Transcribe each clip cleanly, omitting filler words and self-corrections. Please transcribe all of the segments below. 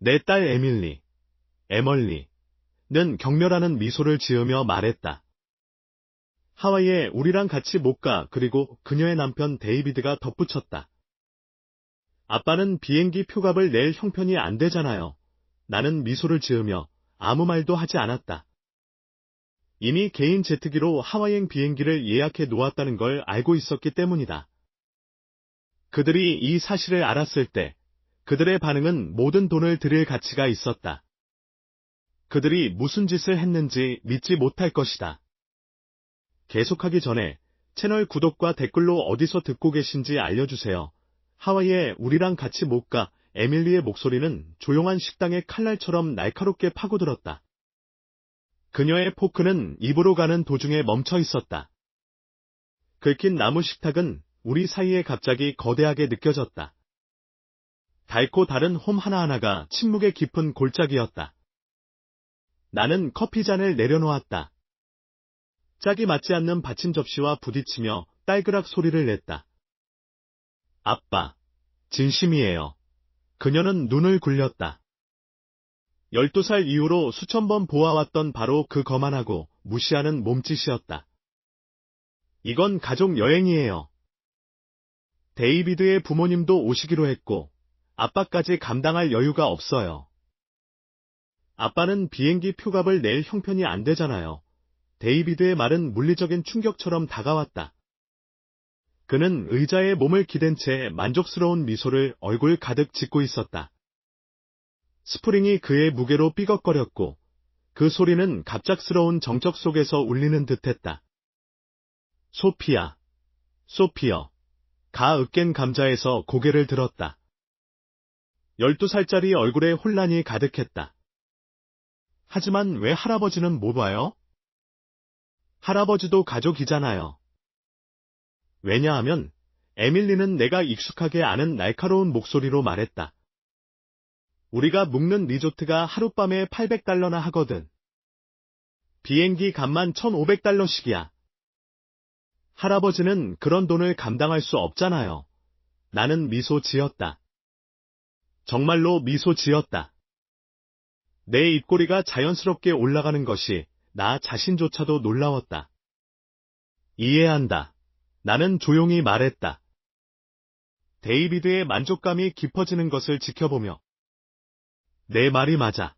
내 딸 에멀리는 격렬하는 미소를 지으며 말했다. 하와이에 우리랑 같이 못 가. 그리고 그녀의 남편 데이비드가 덧붙였다. 아빠는 비행기 표값을 낼 형편이 안 되잖아요. 나는 미소를 지으며 아무 말도 하지 않았다. 이미 개인 제트기로 하와이행 비행기를 예약해 놓았다는 걸 알고 있었기 때문이다. 그들이 이 사실을 알았을 때 그들의 반응은 모든 돈을 들일 가치가 있었다. 그들이 무슨 짓을 했는지 믿지 못할 것이다. 계속하기 전에 채널 구독과 댓글로 어디서 듣고 계신지 알려주세요. 하와이에 우리랑 같이 못 가. 에밀리의 목소리는 조용한 식당의 칼날처럼 날카롭게 파고들었다. 그녀의 포크는 입으로 가는 도중에 멈춰 있었다. 긁힌 나무 식탁은 우리 사이에 갑자기 거대하게 느껴졌다. 달고 다른 홈 하나하나가 침묵의 깊은 골짜기였다. 나는 커피잔을 내려놓았다. 짝이 맞지 않는 받침 접시와 부딪히며 딸그락 소리를 냈다. 아빠, 진심이에요. 그녀는 눈을 굴렸다. 12살 이후로 수천 번 보아왔던 바로 그 거만하고 무시하는 몸짓이었다. 이건 가족 여행이에요. 데이비드의 부모님도 오시기로 했고 아빠까지 감당할 여유가 없어요. 아빠는 비행기 표값을 낼 형편이 안 되잖아요. 데이비드의 말은 물리적인 충격처럼 다가왔다. 그는 의자에 몸을 기댄 채 만족스러운 미소를 얼굴 가득 짓고 있었다. 스프링이 그의 무게로 삐걱거렸고 그 소리는 갑작스러운 정적 속에서 울리는 듯했다. 소피어. 가 으깬 감자에서 고개를 들었다. 12살짜리 얼굴에 혼란이 가득했다. 하지만 왜 할아버지는 못 와요? 할아버지도 가족이잖아요. 왜냐하면 에밀리는 내가 익숙하게 아는 날카로운 목소리로 말했다. 우리가 묵는 리조트가 하룻밤에 $800나 하거든. 비행기 값만 $1,500씩이야. 할아버지는 그런 돈을 감당할 수 없잖아요. 나는 미소 지었다. 정말로 미소 지었다. 내 입꼬리가 자연스럽게 올라가는 것이 나 자신조차도 놀라웠다. 이해한다. 나는 조용히 말했다. 데이비드의 만족감이 깊어지는 것을 지켜보며. 내 말이 맞아.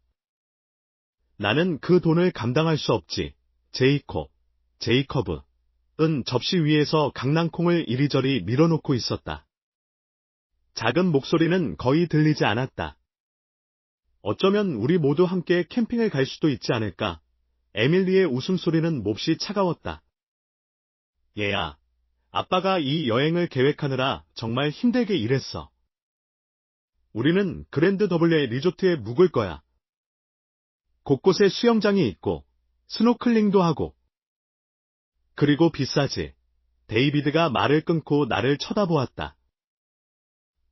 나는 그 돈을 감당할 수 없지. 제이커브은 접시 위에서 강낭콩을 이리저리 밀어놓고 있었다. 작은 목소리는 거의 들리지 않았다. 어쩌면 우리 모두 함께 캠핑을 갈 수도 있지 않을까? 에밀리의 웃음소리는 몹시 차가웠다. 얘야, 아빠가 이 여행을 계획하느라 정말 힘들게 일했어. 우리는 그랜드 더블유의 리조트에 묵을 거야. 곳곳에 수영장이 있고 스노클링도 하고. 그리고 비싸지. 데이비드가 말을 끊고 나를 쳐다보았다.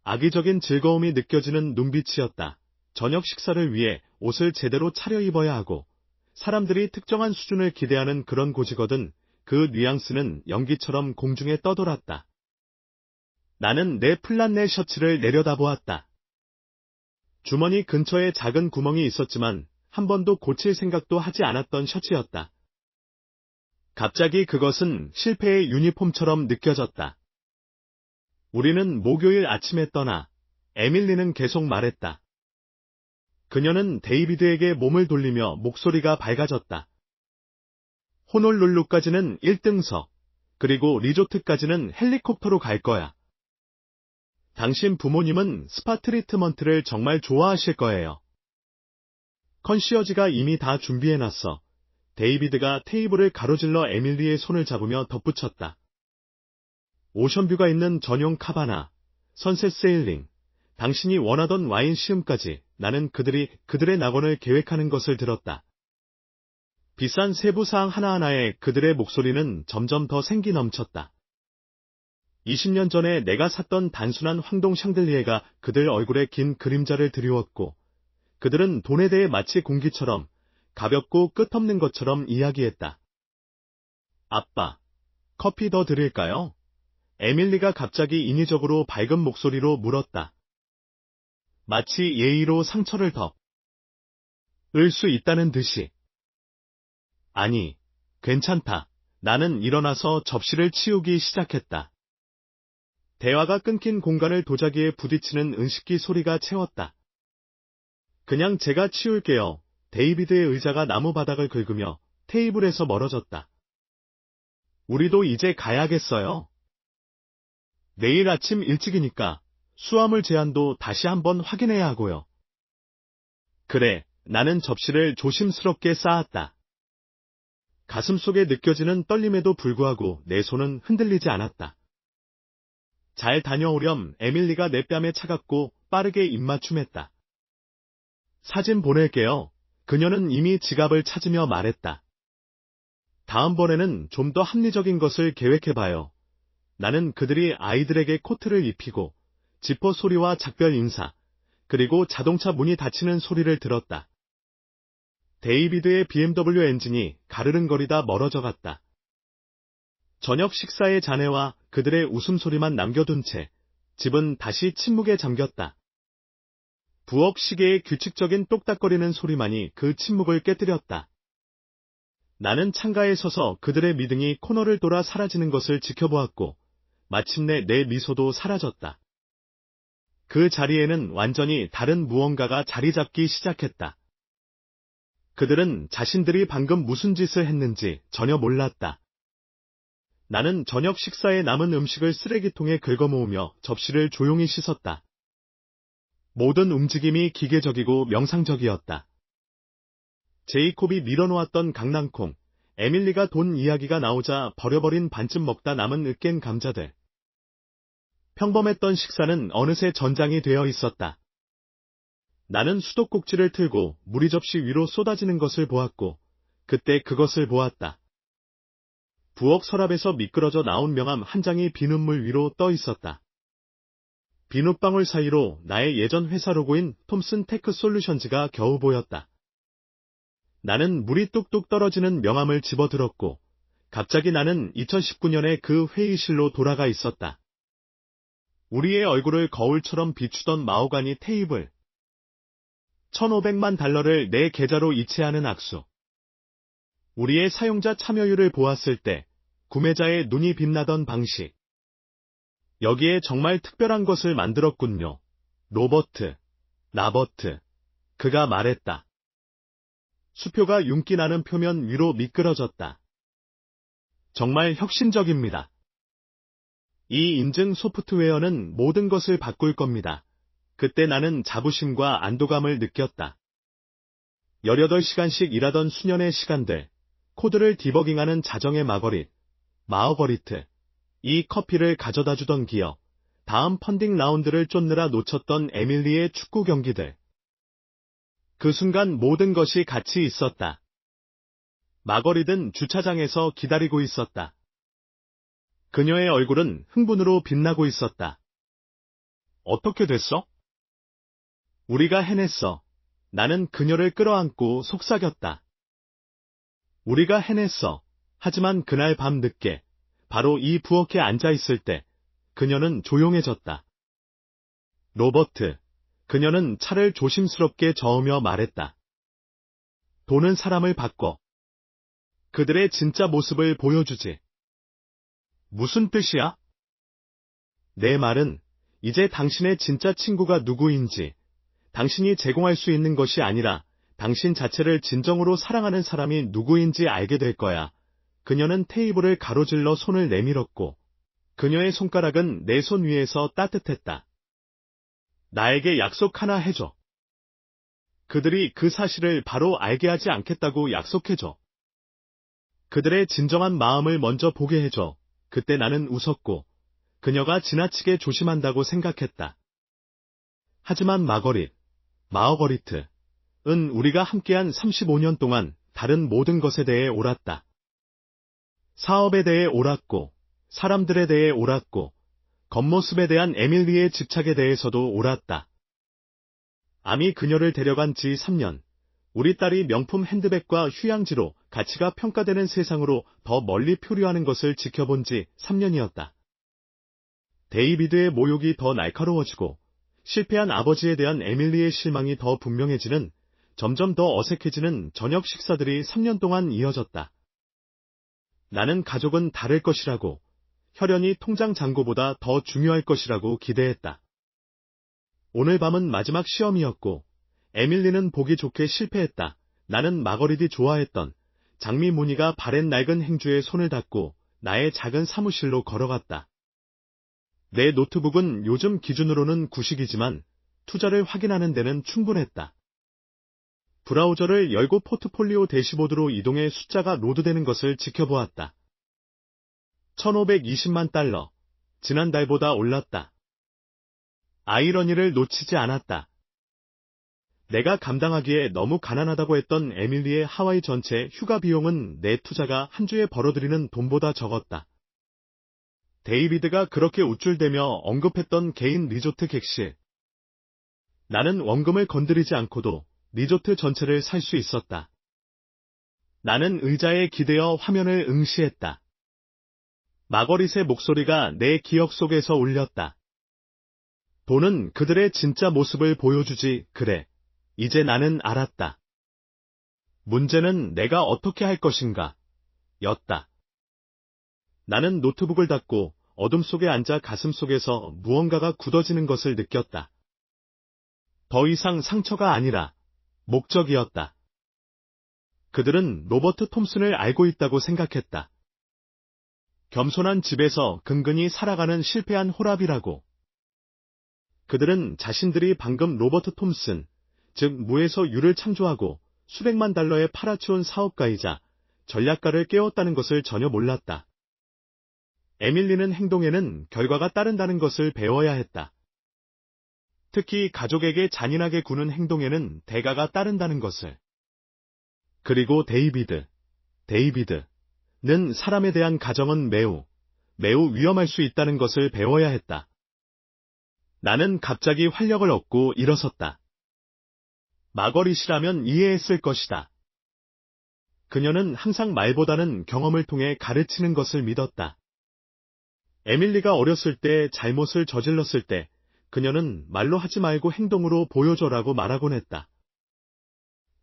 악의적인 즐거움이 느껴지는 눈빛이었다. 저녁 식사를 위해 옷을 제대로 차려입어야 하고 사람들이 특정한 수준을 기대하는 그런 곳이거든. 그 뉘앙스는 연기처럼 공중에 떠돌았다. 나는 내 플란넷 셔츠를 내려다보았다. 주머니 근처에 작은 구멍이 있었지만 한 번도 고칠 생각도 하지 않았던 셔츠였다. 갑자기 그것은 실패의 유니폼처럼 느껴졌다. 우리는 목요일 아침에 떠나. 에밀리는 계속 말했다. 그녀는 데이비드에게 몸을 돌리며 목소리가 밝아졌다. 호놀룰루까지는 1등석, 그리고 리조트까지는 헬리콥터로 갈 거야. 당신 부모님은 스파 트리트먼트를 정말 좋아하실 거예요. 컨시어지가 이미 다 준비해놨어. 데이비드가 테이블을 가로질러 에밀리의 손을 잡으며 덧붙였다. 오션뷰가 있는 전용 카바나, 선셋 세일링, 당신이 원하던 와인 시음까지. 나는 그들의 낙원을 계획하는 것을 들었다. 비싼 세부사항 하나하나에 그들의 목소리는 점점 더 생기 넘쳤다. 20년 전에 내가 샀던 단순한 황동 샹들리에가 그들 얼굴에 긴 그림자를 드리웠고 그들은 돈에 대해 마치 공기처럼 가볍고 끝없는 것처럼 이야기했다. 아빠, 커피 더 드릴까요? 에밀리가 갑자기 인위적으로 밝은 목소리로 물었다. 마치 예의로 상처를 덮을 수 있다는 듯이. 아니, 괜찮다. 나는 일어나서 접시를 치우기 시작했다. 대화가 끊긴 공간을 도자기에 부딪히는 은식기 소리가 채웠다. 그냥 제가 치울게요. 데이비드의 의자가 나무 바닥을 긁으며 테이블에서 멀어졌다. 우리도 이제 가야겠어요. 내일 아침 일찍이니까 수화물 제한도 다시 한번 확인해야 하고요. 그래, 나는 접시를 조심스럽게 쌓았다. 가슴속에 느껴지는 떨림에도 불구하고 내 손은 흔들리지 않았다. 잘 다녀오렴. 에밀리가 내 뺨에 차갑고 빠르게 입맞춤했다. 사진 보낼게요. 그녀는 이미 지갑을 찾으며 말했다. 다음번에는 좀 더 합리적인 것을 계획해봐요. 나는 그들이 아이들에게 코트를 입히고 지퍼 소리와 작별 인사, 그리고 자동차 문이 닫히는 소리를 들었다. 데이비드의 BMW 엔진이 가르릉거리다 멀어져 갔다. 저녁 식사의 잔해와 그들의 웃음소리만 남겨둔 채 집은 다시 침묵에 잠겼다. 부엌 시계의 규칙적인 똑딱거리는 소리만이 그 침묵을 깨뜨렸다. 나는 창가에 서서 그들의 미등이 코너를 돌아 사라지는 것을 지켜보았고 마침내 내 미소도 사라졌다. 그 자리에는 완전히 다른 무언가가 자리 잡기 시작했다. 그들은 자신들이 방금 무슨 짓을 했는지 전혀 몰랐다. 나는 저녁 식사에 남은 음식을 쓰레기통에 긁어모으며 접시를 조용히 씻었다. 모든 움직임이 기계적이고 명상적이었다. 제이콥이 밀어놓았던 강낭콩, 에밀리가 돈 이야기가 나오자 버려버린 반쯤 먹다 남은 으깬 감자들. 평범했던 식사는 어느새 전장이 되어 있었다. 나는 수도꼭지를 틀고 물이 접시 위로 쏟아지는 것을 보았고, 그때 그것을 보았다. 부엌 서랍에서 미끄러져 나온 명함 한 장이 비눗물 위로 떠 있었다. 비눗방울 사이로 나의 예전 회사 로고인 톰슨 테크 솔루션즈가 겨우 보였다. 나는 물이 뚝뚝 떨어지는 명함을 집어들었고, 갑자기 나는 2019년의 그 회의실로 돌아가 있었다. 우리의 얼굴을 거울처럼 비추던 마호가니 테이블. $1,500만 내 계좌로 이체하는 악수. 우리의 사용자 참여율을 보았을 때 구매자의 눈이 빛나던 방식. 여기에 정말 특별한 것을 만들었군요. 로버트, 나버트. 그가 말했다. 수표가 윤기 나는 표면 위로 미끄러졌다. 정말 혁신적입니다. 이 인증 소프트웨어는 모든 것을 바꿀 겁니다. 그때 나는 자부심과 안도감을 느꼈다. 18시간씩 일하던 수년의 시간들, 코드를 디버깅하는 자정의 마어거리트, 이 커피를 가져다 주던 기업, 다음 펀딩 라운드를 쫓느라 놓쳤던 에밀리의 축구 경기들. 그 순간 모든 것이 같이 있었다. 마거릿은 주차장에서 기다리고 있었다. 그녀의 얼굴은 흥분으로 빛나고 있었다. 어떻게 됐어? 우리가 해냈어. 나는 그녀를 끌어안고 속삭였다. 우리가 해냈어. 하지만 그날 밤 늦게, 바로 이 부엌에 앉아 있을 때, 그녀는 조용해졌다. 로버트, 그녀는 차를 조심스럽게 저으며 말했다. 돈은 사람을 바꿔. 그들의 진짜 모습을 보여주지. 무슨 뜻이야? 내 말은 이제 당신의 진짜 친구가 누구인지, 당신이 제공할 수 있는 것이 아니라 당신 자체를 진정으로 사랑하는 사람이 누구인지 알게 될 거야. 그녀는 테이블을 가로질러 손을 내밀었고, 그녀의 손가락은 내 손 위에서 따뜻했다. 나에게 약속 하나 해줘. 그들이 그 사실을 바로 알게 하지 않겠다고 약속해줘. 그들의 진정한 마음을 먼저 보게 해줘. 그때 나는 웃었고, 그녀가 지나치게 조심한다고 생각했다. 하지만 마어거리트, 은 우리가 함께한 35년 동안 다른 모든 것에 대해 옳았다. 사업에 대해 옳았고, 사람들에 대해 옳았고, 겉모습에 대한 에밀리의 집착에 대해서도 옳았다. 암이 그녀를 데려간 지 3년, 우리 딸이 명품 핸드백과 휴양지로 가치가 평가되는 세상으로 더 멀리 표류하는 것을 지켜본 지 3년이었다. 데이비드의 모욕이 더 날카로워지고, 실패한 아버지에 대한 에밀리의 실망이 더 분명해지는, 점점 더 어색해지는 저녁 식사들이 3년 동안 이어졌다. 나는 가족은 다를 것이라고, 혈연이 통장 잔고보다 더 중요할 것이라고 기대했다. 오늘 밤은 마지막 시험이었고, 에밀리는 보기 좋게 실패했다. 나는 마거릿이 좋아했던 장미 무늬가 바랜 낡은 행주에 손을 닿고 나의 작은 사무실로 걸어갔다. 내 노트북은 요즘 기준으로는 구식이지만 투자를 확인하는 데는 충분했다. 브라우저를 열고 포트폴리오 대시보드로 이동해 숫자가 로드되는 것을 지켜보았다. 1520만 달러. 지난달보다 올랐다. 아이러니를 놓치지 않았다. 내가 감당하기에 너무 가난하다고 했던 에밀리의 하와이 전체 휴가 비용은 내 투자가 한 주에 벌어들이는 돈보다 적었다. 데이비드가 그렇게 우쭐대며 언급했던 개인 리조트 객실. 나는 원금을 건드리지 않고도 리조트 전체를 살 수 있었다. 나는 의자에 기대어 화면을 응시했다. 마거릿의 목소리가 내 기억 속에서 울렸다. 돈은 그들의 진짜 모습을 보여주지. 그래. 이제 나는 알았다. 문제는 내가 어떻게 할 것인가 였다. 나는 노트북을 닫고 어둠 속에 앉아 가슴 속에서 무언가가 굳어지는 것을 느꼈다. 더 이상 상처가 아니라 목적이었다. 그들은 로버트 톰슨을 알고 있다고 생각했다. 겸손한 집에서 근근히 살아가는 실패한 호랍이라고. 그들은 자신들이 방금 로버트 톰슨, 즉 무에서 유를 창조하고 수백만 달러에 팔아치운 사업가이자 전략가를 깨웠다는 것을 전혀 몰랐다. 에밀리는 행동에는 결과가 따른다는 것을 배워야 했다. 특히 가족에게 잔인하게 구는 행동에는 대가가 따른다는 것을. 그리고 데이비드는 사람에 대한 가정은 매우 위험할 수 있다는 것을 배워야 했다. 나는 갑자기 활력을 얻고 일어섰다. 마거릿이라면 이해했을 것이다. 그녀는 항상 말보다는 경험을 통해 가르치는 것을 믿었다. 에밀리가 어렸을 때 잘못을 저질렀을 때 그녀는 말로 하지 말고 행동으로 보여줘라고 말하곤 했다.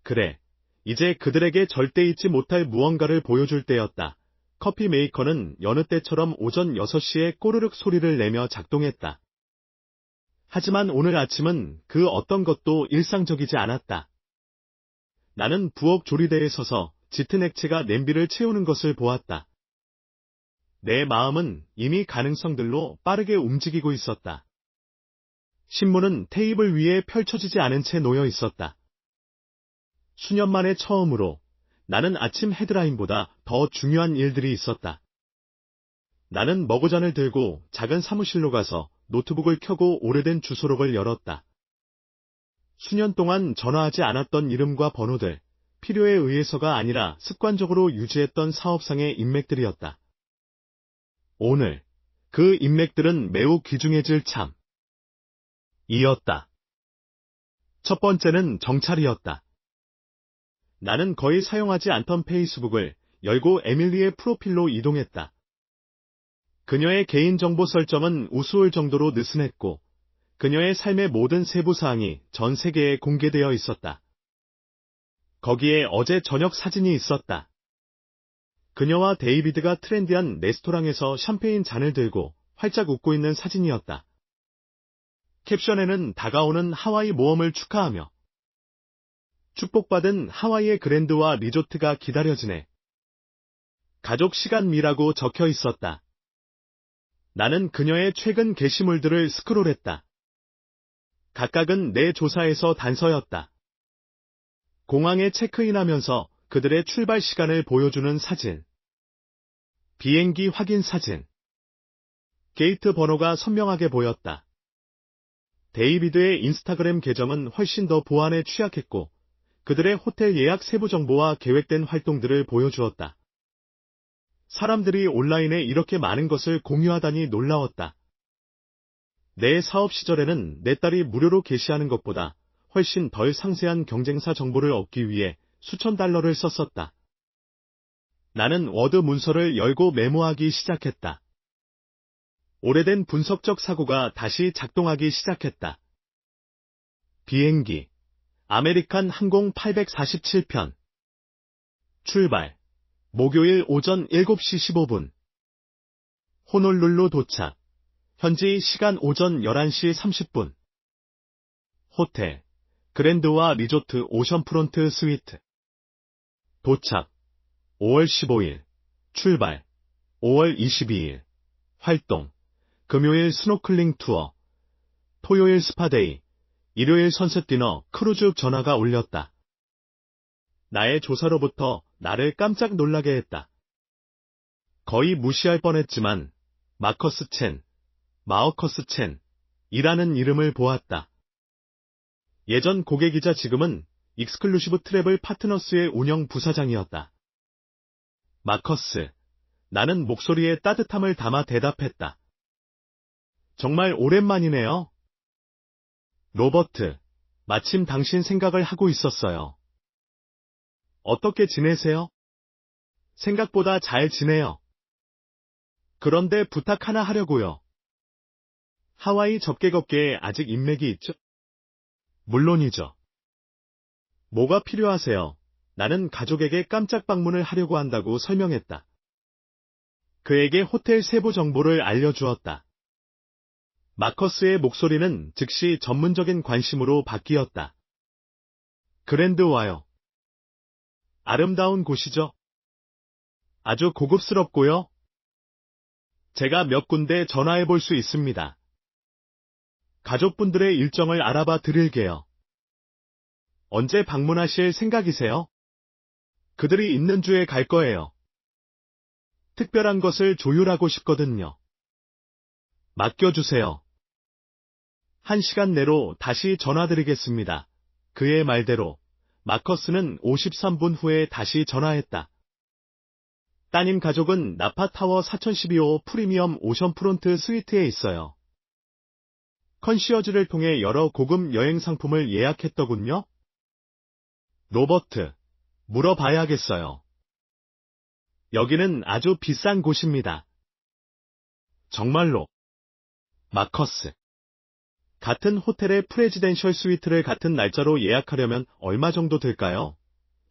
그래, 이제 그들에게 절대 잊지 못할 무언가를 보여줄 때였다. 커피 메이커는 여느 때처럼 오전 6시에 꼬르륵 소리를 내며 작동했다. 하지만 오늘 아침은 그 어떤 것도 일상적이지 않았다. 나는 부엌 조리대에 서서 짙은 액체가 냄비를 채우는 것을 보았다. 내 마음은 이미 가능성들로 빠르게 움직이고 있었다. 신문은 테이블 위에 펼쳐지지 않은 채 놓여 있었다. 수년 만에 처음으로 나는 아침 헤드라인보다 더 중요한 일들이 있었다. 나는 머그잔을 들고 작은 사무실로 가서 노트북을 켜고 오래된 주소록을 열었다. 수년 동안 전화하지 않았던 이름과 번호들, 필요에 의해서가 아니라 습관적으로 유지했던 사업상의 인맥들이었다. 오늘 그 인맥들은 매우 귀중해질 참이었다. 첫 번째는 정찰이었다. 나는 거의 사용하지 않던 페이스북을 열고 에밀리의 프로필로 이동했다. 그녀의 개인정보 설정은 우스울 정도로 느슨했고 그녀의 삶의 모든 세부사항이 전 세계에 공개되어 있었다. 거기에 어제 저녁 사진이 있었다. 그녀와 데이비드가 트렌디한 레스토랑에서 샴페인 잔을 들고 활짝 웃고 있는 사진이었다. 캡션에는 다가오는 하와이 모험을 축하하며 축복받은 하와이의 그랜드와 리조트가 기다려지네. 가족 시간미라고 적혀 있었다. 나는 그녀의 최근 게시물들을 스크롤했다. 각각은 내 조사에서 단서였다. 공항에 체크인하면서 그들의 출발 시간을 보여주는 사진. 비행기 확인 사진. 게이트 번호가 선명하게 보였다. 데이비드의 인스타그램 계정은 훨씬 더 보안에 취약했고 그들의 호텔 예약 세부 정보와 계획된 활동들을 보여주었다. 사람들이 온라인에 이렇게 많은 것을 공유하다니 놀라웠다. 내 사업 시절에는 내 딸이 무료로 게시하는 것보다 훨씬 덜 상세한 경쟁사 정보를 얻기 위해 수천 달러를 썼었다. 나는 워드 문서를 열고 메모하기 시작했다. 오래된 분석적 사고가 다시 작동하기 시작했다. 비행기 아메리칸 항공 847편 출발 목요일 오전 7시 15분 호놀룰루 도착 현지 시간 오전 11시 30분 호텔 그랜드와 리조트 오션프론트 스위트 도착 5월 15일 출발 5월 22일 활동 금요일 스노클링 투어 토요일 스파데이 일요일 선셋 디너 크루즈 전화가 울렸다. 나의 조사로부터 나를 깜짝 놀라게 했다. 거의 무시할 뻔했지만 마커스 첸, 마어커스 첸이라는 이름을 보았다. 예전 고객이자 지금은 익스클루시브 트래블 파트너스의 운영 부사장이었다. 마커스, 나는 목소리에 따뜻함을 담아 대답했다. 정말 오랜만이네요. 로버트, 마침 당신 생각을 하고 있었어요. 어떻게 지내세요? 생각보다 잘 지내요. 그런데 부탁 하나 하려고요. 하와이 접객업계에 아직 인맥이 있죠? 물론이죠. 뭐가 필요하세요? 나는 가족에게 깜짝 방문을 하려고 한다고 설명했다. 그에게 호텔 세부 정보를 알려주었다. 마커스의 목소리는 즉시 전문적인 관심으로 바뀌었다. 그랜드 와요. 아름다운 곳이죠? 아주 고급스럽고요. 제가 몇 군데 전화해 볼 수 있습니다. 가족분들의 일정을 알아봐 드릴게요. 언제 방문하실 생각이세요? 그들이 있는 주에 갈 거예요. 특별한 것을 조율하고 싶거든요. 맡겨주세요. 1시간 내로 다시 전화드리겠습니다. 그의 말대로 마커스는 53분 후에 다시 전화했다. 따님 가족은 나파타워 4012호 프리미엄 오션프론트 스위트에 있어요. 컨시어즈를 통해 여러 고급 여행 상품을 예약했더군요. 로버트, 물어봐야겠어요. 여기는 아주 비싼 곳입니다. 정말로. 마커스. 같은 호텔의 프레지덴셜 스위트를 같은 날짜로 예약하려면 얼마 정도 들까요?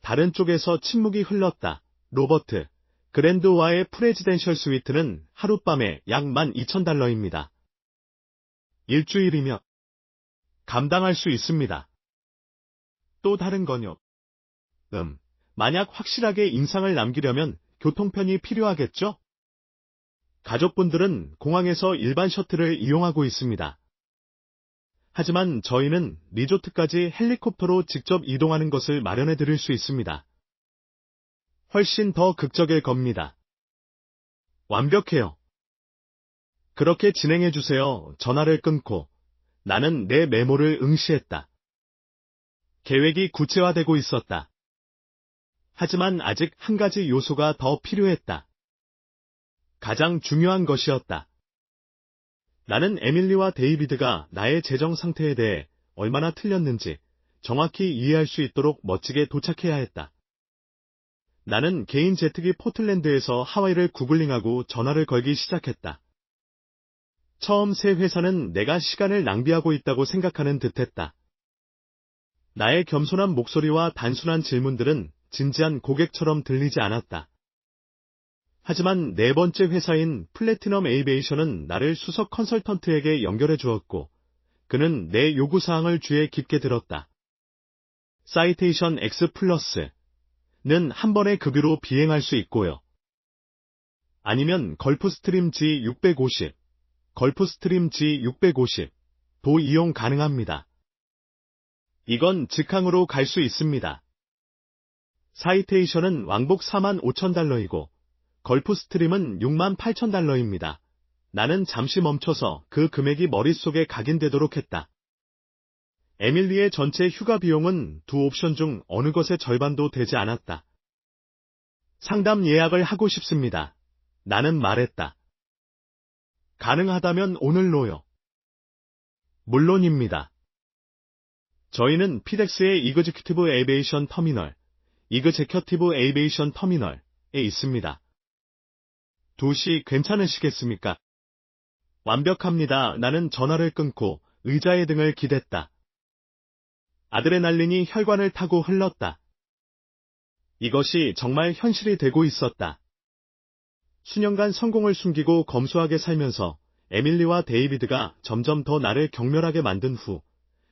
다른 쪽에서 침묵이 흘렀다. 로버트, 그랜드와의 프레지덴셜 스위트는 하룻밤에 약 12,000달러입니다. 일주일이면 감당할 수 있습니다. 또 다른 건요? 만약 확실하게 인상을 남기려면 교통편이 필요하겠죠? 가족분들은 공항에서 일반 셔틀을 이용하고 있습니다. 하지만 저희는 리조트까지 헬리콥터로 직접 이동하는 것을 마련해 드릴 수 있습니다. 훨씬 더 극적일 겁니다. 완벽해요. 그렇게 진행해 주세요. 전화를 끊고 나는 내 메모를 응시했다. 계획이 구체화되고 있었다. 하지만 아직 한 가지 요소가 더 필요했다. 가장 중요한 것이었다. 나는 에밀리와 데이비드가 나의 재정 상태에 대해 얼마나 틀렸는지 정확히 이해할 수 있도록 멋지게 도착해야 했다. 나는 개인 제트기 포틀랜드에서 하와이를 구글링하고 전화를 걸기 시작했다. 처음 새 회사는 내가 시간을 낭비하고 있다고 생각하는 듯했다. 나의 겸손한 목소리와 단순한 질문들은 진지한 고객처럼 들리지 않았다. 하지만 네 번째 회사인 플래티넘 에이베이션은 나를 수석 컨설턴트에게 연결해 주었고, 그는 내 요구사항을 귀에 깊게 들었다. 사이테이션 X 플러스는 한 번의 급유로 비행할 수 있고요. 아니면 걸프스트림 G650, 걸프스트림 G650도 이용 가능합니다. 이건 직항으로 갈 수 있습니다. 사이테이션은 왕복 45,000달러이고 걸프스트림은 68,000달러입니다. 나는 잠시 멈춰서 그 금액이 머릿속에 각인되도록 했다. 에밀리의 전체 휴가 비용은 두 옵션 중 어느 것의 절반도 되지 않았다. 상담 예약을 하고 싶습니다. 나는 말했다. 가능하다면 오늘로요. 물론입니다. 저희는 피덱스의 이그제큐티브 에이베이션 터미널, 이그제큐티브 에이베이션 터미널에 있습니다. 2시 괜찮으시겠습니까? 완벽합니다. 나는 전화를 끊고 의자의 등을 기댔다. 아드레날린이 혈관을 타고 흘렀다. 이것이 정말 현실이 되고 있었다. 수년간 성공을 숨기고 검소하게 살면서 에밀리와 데이비드가 점점 더 나를 경멸하게 만든 후,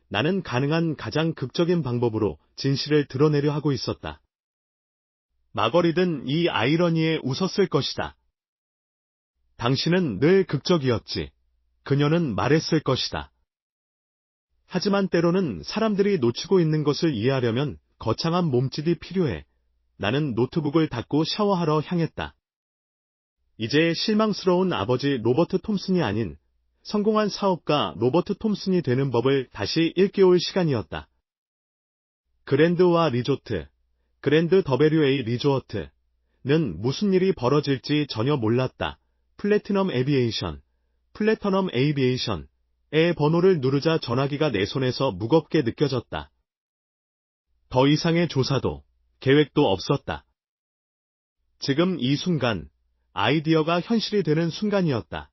나는 가능한 가장 극적인 방법으로 진실을 드러내려 하고 있었다. 마거릿은 이 아이러니에 웃었을 것이다. 당신은 늘 극적이었지. 그녀는 말했을 것이다. 하지만 때로는 사람들이 놓치고 있는 것을 이해하려면 거창한 몸짓이 필요해. 나는 노트북을 닫고 샤워하러 향했다. 이제 실망스러운 아버지 로버트 톰슨이 아닌 성공한 사업가 로버트 톰슨이 되는 법을 다시 일깨울 시간이었다. 그랜드와 리조트, 그랜드 WA 리조어트는 무슨 일이 벌어질지 전혀 몰랐다. 플래티넘 에비에이션의 번호를 누르자 전화기가 내 손에서 무겁게 느껴졌다. 더 이상의 조사도, 계획도 없었다. 지금 이 순간, 아이디어가 현실이 되는 순간이었다.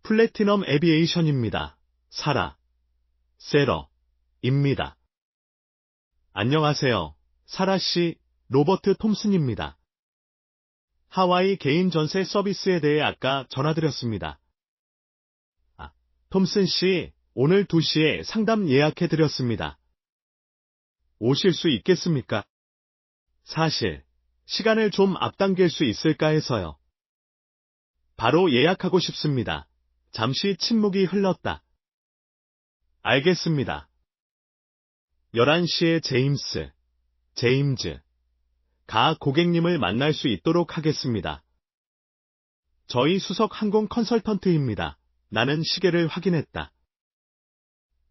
플래티넘 에비에이션입니다. 세러입니다. 안녕하세요. 사라 씨, 로버트 톰슨입니다. 하와이 개인 전세 서비스에 대해 아까 전화드렸습니다. 톰슨 씨, 오늘 2시에 상담 예약해드렸습니다. 오실 수 있겠습니까? 사실, 시간을 좀 앞당길 수 있을까 해서요. 바로 예약하고 싶습니다. 잠시 침묵이 흘렀다. 알겠습니다. 11시에 제임즈 가 고객님을 만날 수 있도록 하겠습니다. 저희 수석 항공 컨설턴트입니다. 나는 시계를 확인했다.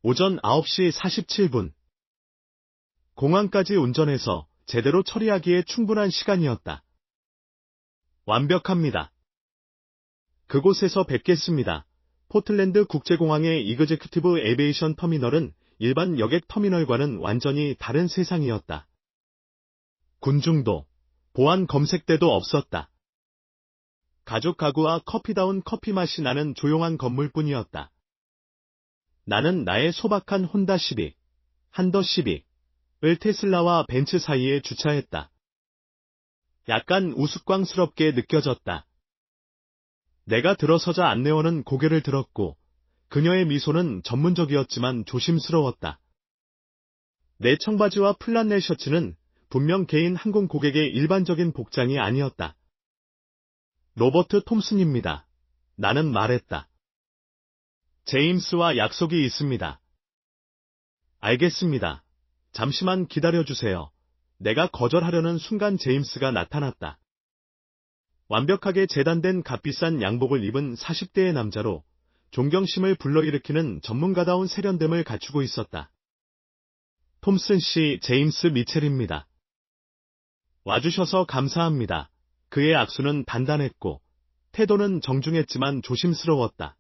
오전 9시 47분. 공항까지 운전해서 제대로 처리하기에 충분한 시간이었다. 완벽합니다. 그곳에서 뵙겠습니다. 포틀랜드 국제공항의 이그제큐티브 에비에이션 터미널은 일반 여객 터미널과는 완전히 다른 세상이었다. 군중도, 보안 검색대도 없었다. 가죽 가구와 커피다운 커피 맛이 나는 조용한 건물뿐이었다. 나는 나의 소박한 혼다 시빅, 한더 시빅을 테슬라와 벤츠 사이에 주차했다. 약간 우스꽝스럽게 느껴졌다. 내가 들어서자 안내원은 고개를 들었고 그녀의 미소는 전문적이었지만 조심스러웠다. 내 청바지와 플란넬 셔츠는 분명 개인 항공 고객의 일반적인 복장이 아니었다. 로버트 톰슨입니다. 나는 말했다. 제임스와 약속이 있습니다. 알겠습니다. 잠시만 기다려주세요. 내가 거절하려는 순간 제임스가 나타났다. 완벽하게 재단된 값비싼 양복을 입은 40대의 남자로 존경심을 불러일으키는 전문가다운 세련됨을 갖추고 있었다. 톰슨 씨, 제임스 미첼입니다. 와주셔서 감사합니다. 그의 악수는 단단했고 태도는 정중했지만 조심스러웠다.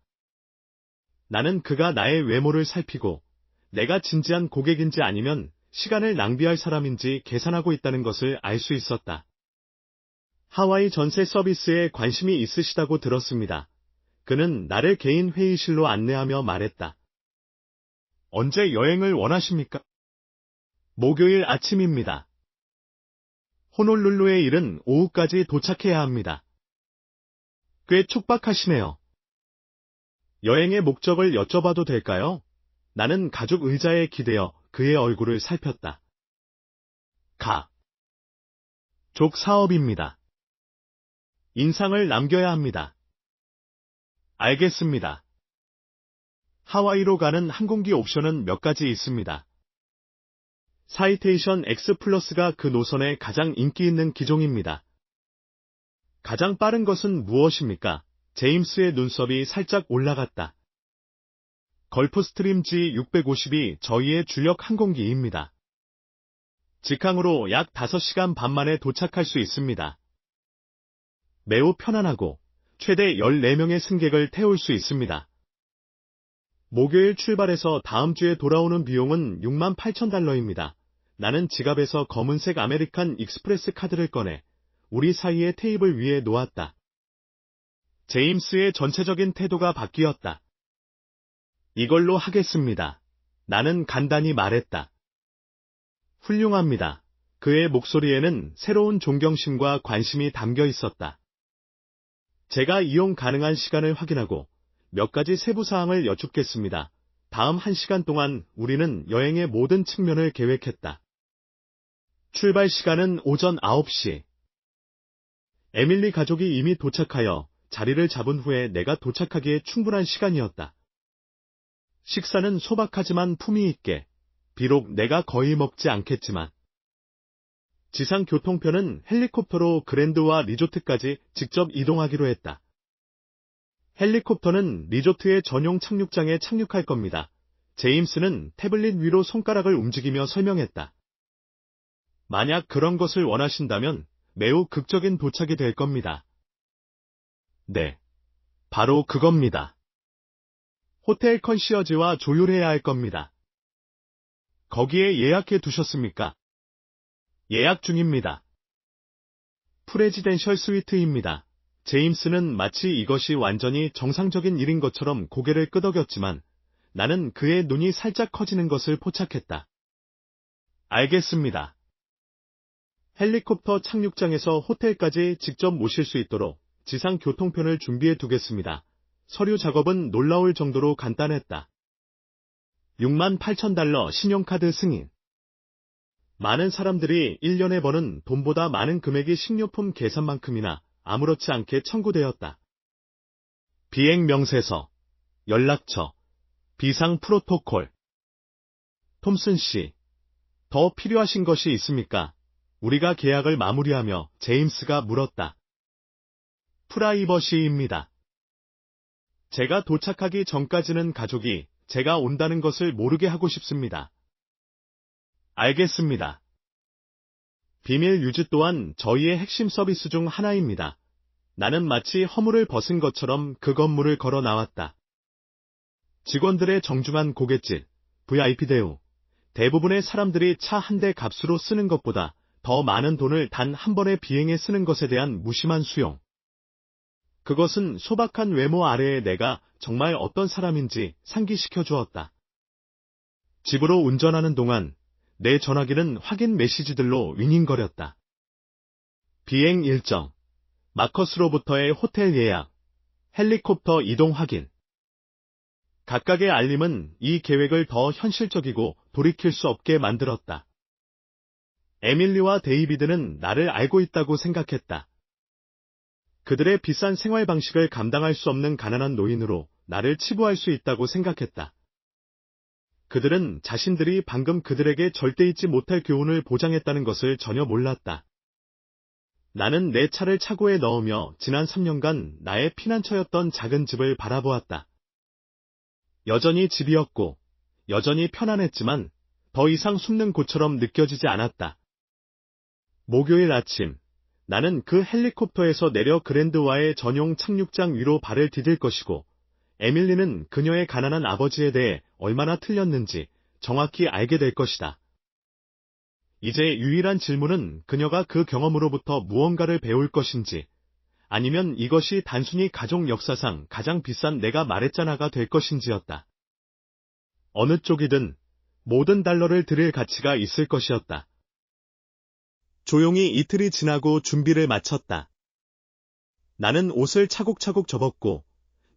나는 그가 나의 외모를 살피고 내가 진지한 고객인지 아니면 시간을 낭비할 사람인지 계산하고 있다는 것을 알 수 있었다. 하와이 전세 서비스에 관심이 있으시다고 들었습니다. 그는 나를 개인 회의실로 안내하며 말했다. 언제 여행을 원하십니까? 목요일 아침입니다. 호놀룰루에 이른 오후까지 도착해야 합니다. 꽤 촉박하시네요. 여행의 목적을 여쭤봐도 될까요? 나는 가죽 의자에 기대어 그의 얼굴을 살폈다. 가족 사업입니다. 인상을 남겨야 합니다. 알겠습니다. 하와이로 가는 항공기 옵션은 몇 가지 있습니다. 사이테이션 X 플러스가 그 노선의 가장 인기 있는 기종입니다. 가장 빠른 것은 무엇입니까? 제임스의 눈썹이 살짝 올라갔다. 걸프스트림 G650이 저희의 주력 항공기입니다. 직항으로 약 5시간 반 만에 도착할 수 있습니다. 매우 편안하고 최대 14명의 승객을 태울 수 있습니다. 목요일 출발해서 다음 주에 돌아오는 비용은 $68,000입니다. 나는 지갑에서 검은색 아메리칸 익스프레스 카드를 꺼내 우리 사이의 테이블 위에 놓았다. 제임스의 전체적인 태도가 바뀌었다. 이걸로 하겠습니다. 나는 간단히 말했다. 훌륭합니다. 그의 목소리에는 새로운 존경심과 관심이 담겨 있었다. 제가 이용 가능한 시간을 확인하고 몇 가지 세부 사항을 여쭙겠습니다. 다음 1시간 동안 우리는 여행의 모든 측면을 계획했다. 출발 시간은 오전 9시. 에밀리 가족이 이미 도착하여 자리를 잡은 후에 내가 도착하기에 충분한 시간이었다. 식사는 소박하지만 품위 있게, 비록 내가 거의 먹지 않겠지만. 지상 교통편은 헬리콥터로 그랜드와 리조트까지 직접 이동하기로 했다. 헬리콥터는 리조트의 전용 착륙장에 착륙할 겁니다. 제임스는 태블릿 위로 손가락을 움직이며 설명했다. 만약 그런 것을 원하신다면 매우 극적인 도착이 될 겁니다. 네. 바로 그겁니다. 호텔 컨시어지와 조율해야 할 겁니다. 거기에 예약해 두셨습니까? 예약 중입니다. 프레지덴셜 스위트입니다. 제임스는 마치 이것이 완전히 정상적인 일인 것처럼 고개를 끄덕였지만 나는 그의 눈이 살짝 커지는 것을 포착했다. 알겠습니다. 헬리콥터 착륙장에서 호텔까지 직접 모실 수 있도록 지상 교통편을 준비해 두겠습니다. 서류 작업은 놀라울 정도로 간단했다. 68,000달러 신용카드 승인. 많은 사람들이 1년에 버는 돈보다 많은 금액이 식료품 계산만큼이나 아무렇지 않게 청구되었다. 비행 명세서, 연락처, 비상 프로토콜. 톰슨 씨, 더 필요하신 것이 있습니까? 우리가 계약을 마무리하며 제임스가 물었다. 프라이버시입니다. 제가 도착하기 전까지는 가족이 제가 온다는 것을 모르게 하고 싶습니다. 알겠습니다. 비밀 유지 또한 저희의 핵심 서비스 중 하나입니다. 나는 마치 허물을 벗은 것처럼 그 건물을 걸어 나왔다. 직원들의 정중한 고갯짓, VIP 대우, 대부분의 사람들이 차 한 대 값으로 쓰는 것보다 더 많은 돈을 단 한 번의 비행에 쓰는 것에 대한 무심한 수용. 그것은 소박한 외모 아래에 내가 정말 어떤 사람인지 상기시켜 주었다. 집으로 운전하는 동안 내 전화기는 확인 메시지들로 윙윙거렸다. 비행 일정, 마커스로부터의 호텔 예약, 헬리콥터 이동 확인. 각각의 알림은 이 계획을 더 현실적이고 돌이킬 수 없게 만들었다. 에밀리와 데이비드는 나를 알고 있다고 생각했다. 그들의 비싼 생활 방식을 감당할 수 없는 가난한 노인으로 나를 치부할 수 있다고 생각했다. 그들은 자신들이 방금 그들에게 절대 잊지 못할 교훈을 보장했다는 것을 전혀 몰랐다. 나는 내 차를 차고에 넣으며 지난 3년간 나의 피난처였던 작은 집을 바라보았다. 여전히 집이었고, 여전히 편안했지만 더 이상 숨는 곳처럼 느껴지지 않았다. 목요일 아침, 나는 그 헬리콥터에서 내려 그랜드와의 전용 착륙장 위로 발을 디딜 것이고, 에밀리는 그녀의 가난한 아버지에 대해 얼마나 틀렸는지 정확히 알게 될 것이다. 이제 유일한 질문은 그녀가 그 경험으로부터 무언가를 배울 것인지, 아니면 이것이 단순히 가족 역사상 가장 비싼 내가 말했잖아가 될 것인지였다. 어느 쪽이든 모든 달러를 들일 가치가 있을 것이었다. 조용히 이틀이 지나고 준비를 마쳤다. 나는 옷을 차곡차곡 접었고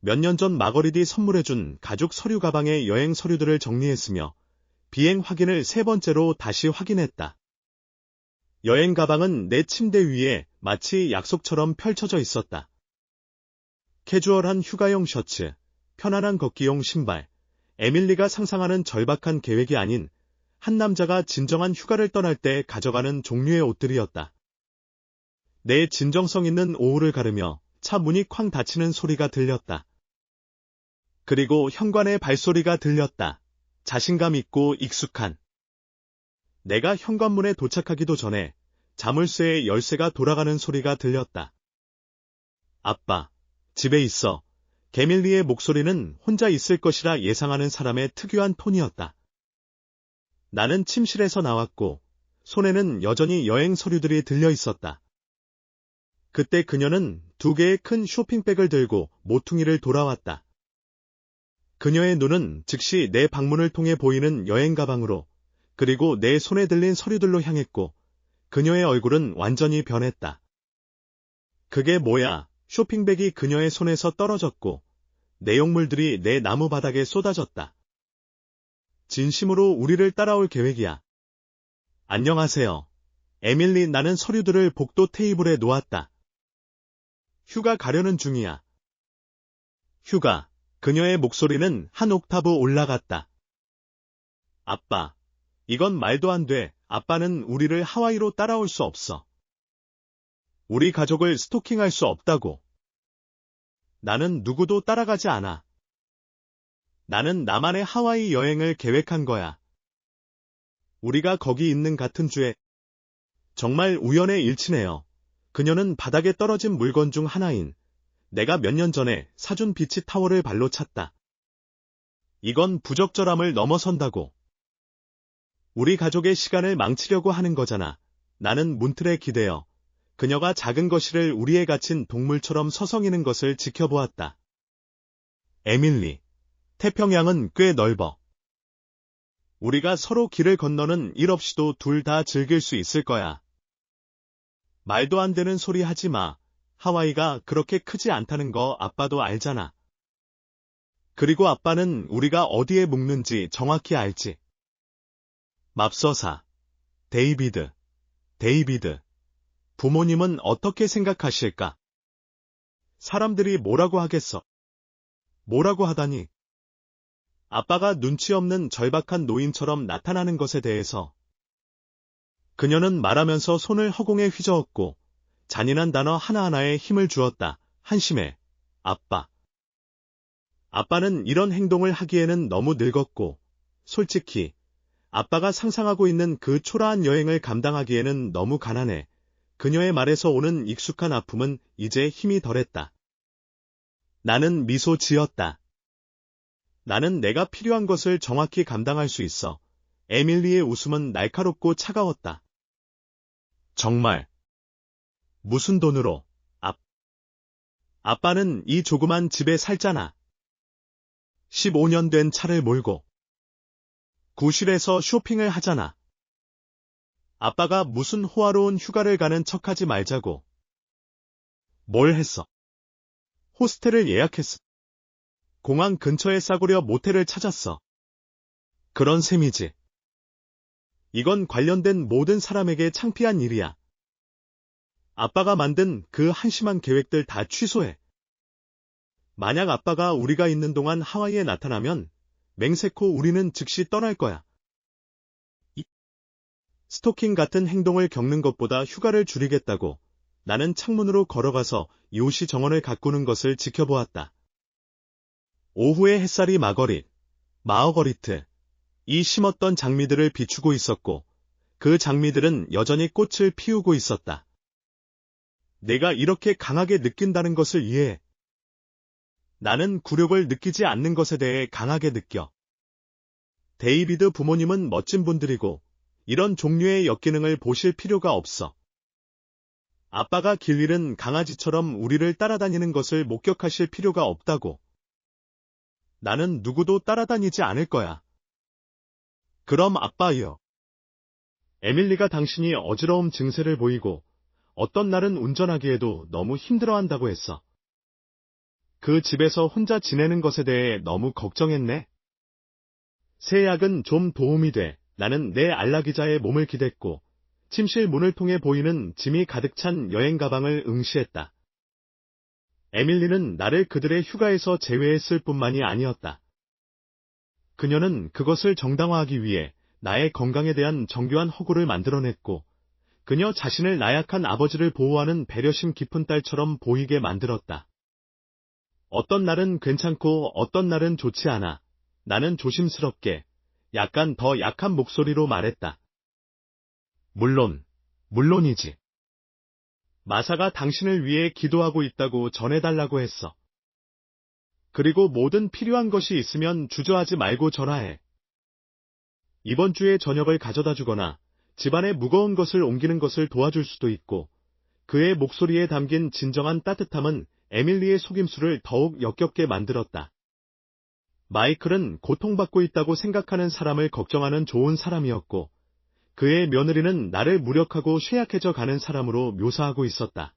몇 년 전 마거리디 선물해준 가죽 서류 가방에 여행 서류들을 정리했으며 비행 확인을 3번째로 다시 확인했다. 여행 가방은 내 침대 위에 마치 약속처럼 펼쳐져 있었다. 캐주얼한 휴가용 셔츠, 편안한 걷기용 신발, 에밀리가 상상하는 절박한 계획이 아닌 한 남자가 진정한 휴가를 떠날 때 가져가는 종류의 옷들이었다. 내 진정성 있는 오후를 가르며 차 문이 쾅 닫히는 소리가 들렸다. 그리고 현관의 발소리가 들렸다. 자신감 있고 익숙한. 내가 현관문에 도착하기도 전에 자물쇠의 열쇠가 돌아가는 소리가 들렸다. 아빠, 집에 있어. 게밀리의 목소리는 혼자 있을 것이라 예상하는 사람의 특유한 톤이었다. 나는 침실에서 나왔고 손에는 여전히 여행 서류들이 들려 있었다. 그때 그녀는 2개의 큰 쇼핑백을 들고 모퉁이를 돌아왔다. 그녀의 눈은 즉시 내 방문을 통해 보이는 여행 가방으로, 그리고 내 손에 들린 서류들로 향했고, 그녀의 얼굴은 완전히 변했다. 그게 뭐야? 쇼핑백이 그녀의 손에서 떨어졌고, 내용물들이 내 나무 바닥에 쏟아졌다. 진심으로 우리를 따라올 계획이야. 안녕하세요. 에밀리, 나는 서류들을 복도 테이블에 놓았다. 휴가 가려는 중이야. 휴가. 그녀의 목소리는 한 옥타브 올라갔다. 아빠. 이건 말도 안 돼. 아빠는 우리를 하와이로 따라올 수 없어. 우리 가족을 스토킹할 수 없다고. 나는 누구도 따라가지 않아. 나는 나만의 하와이 여행을 계획한 거야. 우리가 거기 있는 같은 주에. 정말 우연의 일치네요. 그녀는 바닥에 떨어진 물건 중 하나인 내가 몇 년 전에 사준 비치 타월을 발로 찼다. 이건 부적절함을 넘어선다고. 우리 가족의 시간을 망치려고 하는 거잖아. 나는 문틀에 기대어 그녀가 작은 거실을 우리에 갇힌 동물처럼 서성이는 것을 지켜보았다. 에밀리, 태평양은 꽤 넓어. 우리가 서로 길을 건너는 일 없이도 둘 다 즐길 수 있을 거야. 말도 안 되는 소리 하지 마. 하와이가 그렇게 크지 않다는 거 아빠도 알잖아. 그리고 아빠는 우리가 어디에 묵는지 정확히 알지. 맙소사. 데이비드. 부모님은 어떻게 생각하실까? 사람들이 뭐라고 하겠어? 뭐라고 하다니? 아빠가 눈치 없는 절박한 노인처럼 나타나는 것에 대해서. 그녀는 말하면서 손을 허공에 휘저었고 잔인한 단어 하나하나에 힘을 주었다. 한심해. 아빠. 아빠는 이런 행동을 하기에는 너무 늙었고, 솔직히 아빠가 상상하고 있는 그 초라한 여행을 감당하기에는 너무 가난해. 그녀의 말에서 오는 익숙한 아픔은 이제 힘이 덜했다. 나는 미소 지었다. 나는 내가 필요한 것을 정확히 감당할 수 있어. 에밀리의 웃음은 날카롭고 차가웠다. 정말. 무슨 돈으로? 아빠는 이 조그만 집에 살잖아. 15년 된 차를 몰고. 구실에서 쇼핑을 하잖아. 아빠가 무슨 호화로운 휴가를 가는 척하지 말자고. 뭘 했어? 호스텔을 예약했어. 공항 근처에 싸구려 모텔을 찾았어. 그런 셈이지. 이건 관련된 모든 사람에게 창피한 일이야. 아빠가 만든 그 한심한 계획들 다 취소해. 만약 아빠가 우리가 있는 동안 하와이에 나타나면 맹세코 우리는 즉시 떠날 거야. 스토킹 같은 행동을 겪는 것보다 휴가를 줄이겠다고 나는 창문으로 걸어가서 요시 정원을 가꾸는 것을 지켜보았다. 오후의 햇살이 마어거리트, 이 심었던 장미들을 비추고 있었고 그 장미들은 여전히 꽃을 피우고 있었다. 내가 이렇게 강하게 느낀다는 것을 이해해. 나는 굴욕을 느끼지 않는 것에 대해 강하게 느껴. 데이비드 부모님은 멋진 분들이고 이런 종류의 역기능을 보실 필요가 없어. 아빠가 길 잃은 강아지처럼 우리를 따라다니는 것을 목격하실 필요가 없다고. 나는 누구도 따라다니지 않을 거야. 그럼 아빠요. 에밀리가 당신이 어지러움 증세를 보이고 어떤 날은 운전하기에도 너무 힘들어한다고 했어. 그 집에서 혼자 지내는 것에 대해 너무 걱정했네. 새 약은 좀 도움이 돼. 나는 내 안락의자에 몸을 기댔고 침실 문을 통해 보이는 짐이 가득 찬 여행 가방을 응시했다. 에밀리는 나를 그들의 휴가에서 제외했을 뿐만이 아니었다. 그녀는 그것을 정당화하기 위해 나의 건강에 대한 정교한 허구를 만들어냈고 그녀 자신을 나약한 아버지를 보호하는 배려심 깊은 딸처럼 보이게 만들었다. 어떤 날은 괜찮고 어떤 날은 좋지 않아. 나는 조심스럽게 약간 더 약한 목소리로 말했다. 물론이지. 마사가 당신을 위해 기도하고 있다고 전해달라고 했어. 그리고 모든 필요한 것이 있으면 주저하지 말고 전화해. 이번 주에 저녁을 가져다 주거나 집안에 무거운 것을 옮기는 것을 도와줄 수도 있고 그의 목소리에 담긴 진정한 따뜻함은 에밀리의 속임수를 더욱 역겹게 만들었다. 마이클은 고통받고 있다고 생각하는 사람을 걱정하는 좋은 사람이었고, 그의 며느리는 나를 무력하고 쇠약해져 가는 사람으로 묘사하고 있었다.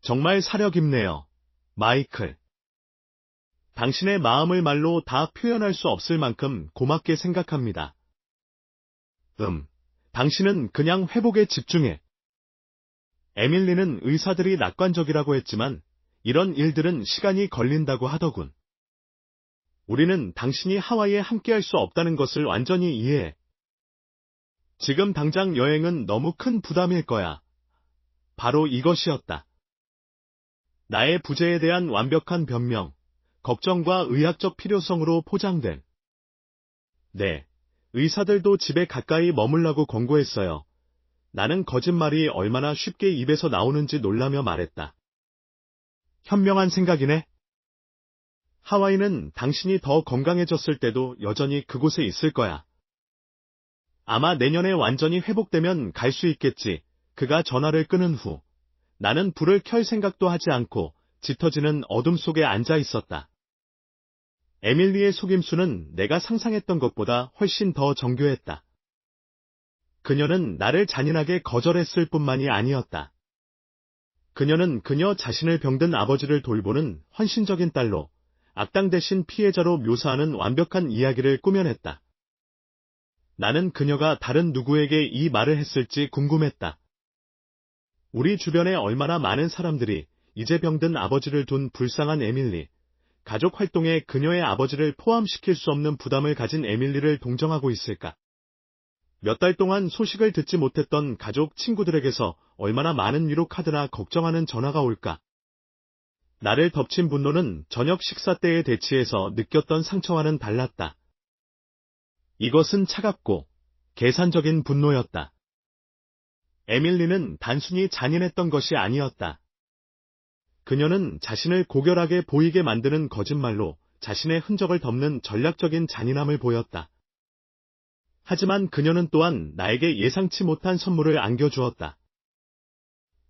정말 사려 깊네요, 마이클. 당신의 마음을 말로 다 표현할 수 없을 만큼 고맙게 생각합니다. 당신은 그냥 회복에 집중해. 에밀리는 의사들이 낙관적이라고 했지만 이런 일들은 시간이 걸린다고 하더군. 우리는 당신이 하와이에 함께할 수 없다는 것을 완전히 이해해. 지금 당장 여행은 너무 큰 부담일 거야. 바로 이것이었다. 나의 부재에 대한 완벽한 변명, 걱정과 의학적 필요성으로 포장된. 네, 의사들도 집에 가까이 머물라고 권고했어요. 나는 거짓말이 얼마나 쉽게 입에서 나오는지 놀라며 말했다. 현명한 생각이네. 하와이는 당신이 더 건강해졌을 때도 여전히 그곳에 있을 거야. 아마 내년에 완전히 회복되면 갈 수 있겠지. 그가 전화를 끊은 후 나는 불을 켤 생각도 하지 않고 짙어지는 어둠 속에 앉아 있었다. 에밀리의 속임수는 내가 상상했던 것보다 훨씬 더 정교했다. 그녀는 나를 잔인하게 거절했을 뿐만이 아니었다. 그녀는 그녀 자신을 병든 아버지를 돌보는 헌신적인 딸로, 악당 대신 피해자로 묘사하는 완벽한 이야기를 꾸며냈다. 나는 그녀가 다른 누구에게 이 말을 했을지 궁금했다. 우리 주변에 얼마나 많은 사람들이 이제 병든 아버지를 둔 불쌍한 에밀리, 가족 활동에 그녀의 아버지를 포함시킬 수 없는 부담을 가진 에밀리를 동정하고 있을까? 몇 달 동안 소식을 듣지 못했던 가족, 친구들에게서 얼마나 많은 위로 카드나 걱정하는 전화가 올까? 나를 덮친 분노는 저녁 식사 때의 대치에서 느꼈던 상처와는 달랐다. 이것은 차갑고 계산적인 분노였다. 에밀리는 단순히 잔인했던 것이 아니었다. 그녀는 자신을 고결하게 보이게 만드는 거짓말로 자신의 흔적을 덮는 전략적인 잔인함을 보였다. 하지만 그녀는 또한 나에게 예상치 못한 선물을 안겨주었다.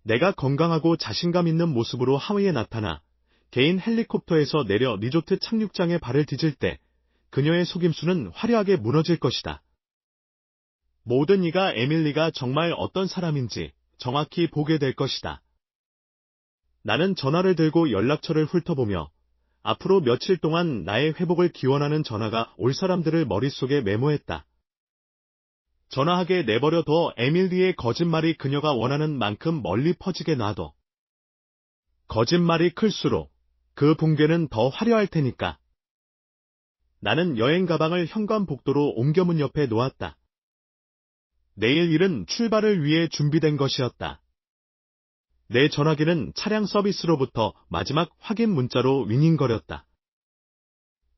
내가 건강하고 자신감 있는 모습으로 하와이에 나타나 개인 헬리콥터에서 내려 리조트 착륙장에 발을 디딜 때 그녀의 속임수는 화려하게 무너질 것이다. 모든 이가 에밀리가 정말 어떤 사람인지 정확히 보게 될 것이다. 나는 전화를 들고 연락처를 훑어보며 앞으로 며칠 동안 나의 회복을 기원하는 전화가 올 사람들을 머릿속에 메모했다. 전화하게 내버려둬 에밀리의 거짓말이 그녀가 원하는 만큼 멀리 퍼지게 놔둬. 거짓말이 클수록 그 붕괴는 더 화려할 테니까. 나는 여행 가방을 현관복도로 옮겨 문 옆에 놓았다. 내일 일은 출발을 위해 준비된 것이었다. 내 전화기는 차량 서비스로부터 마지막 확인 문자로 윙윙거렸다.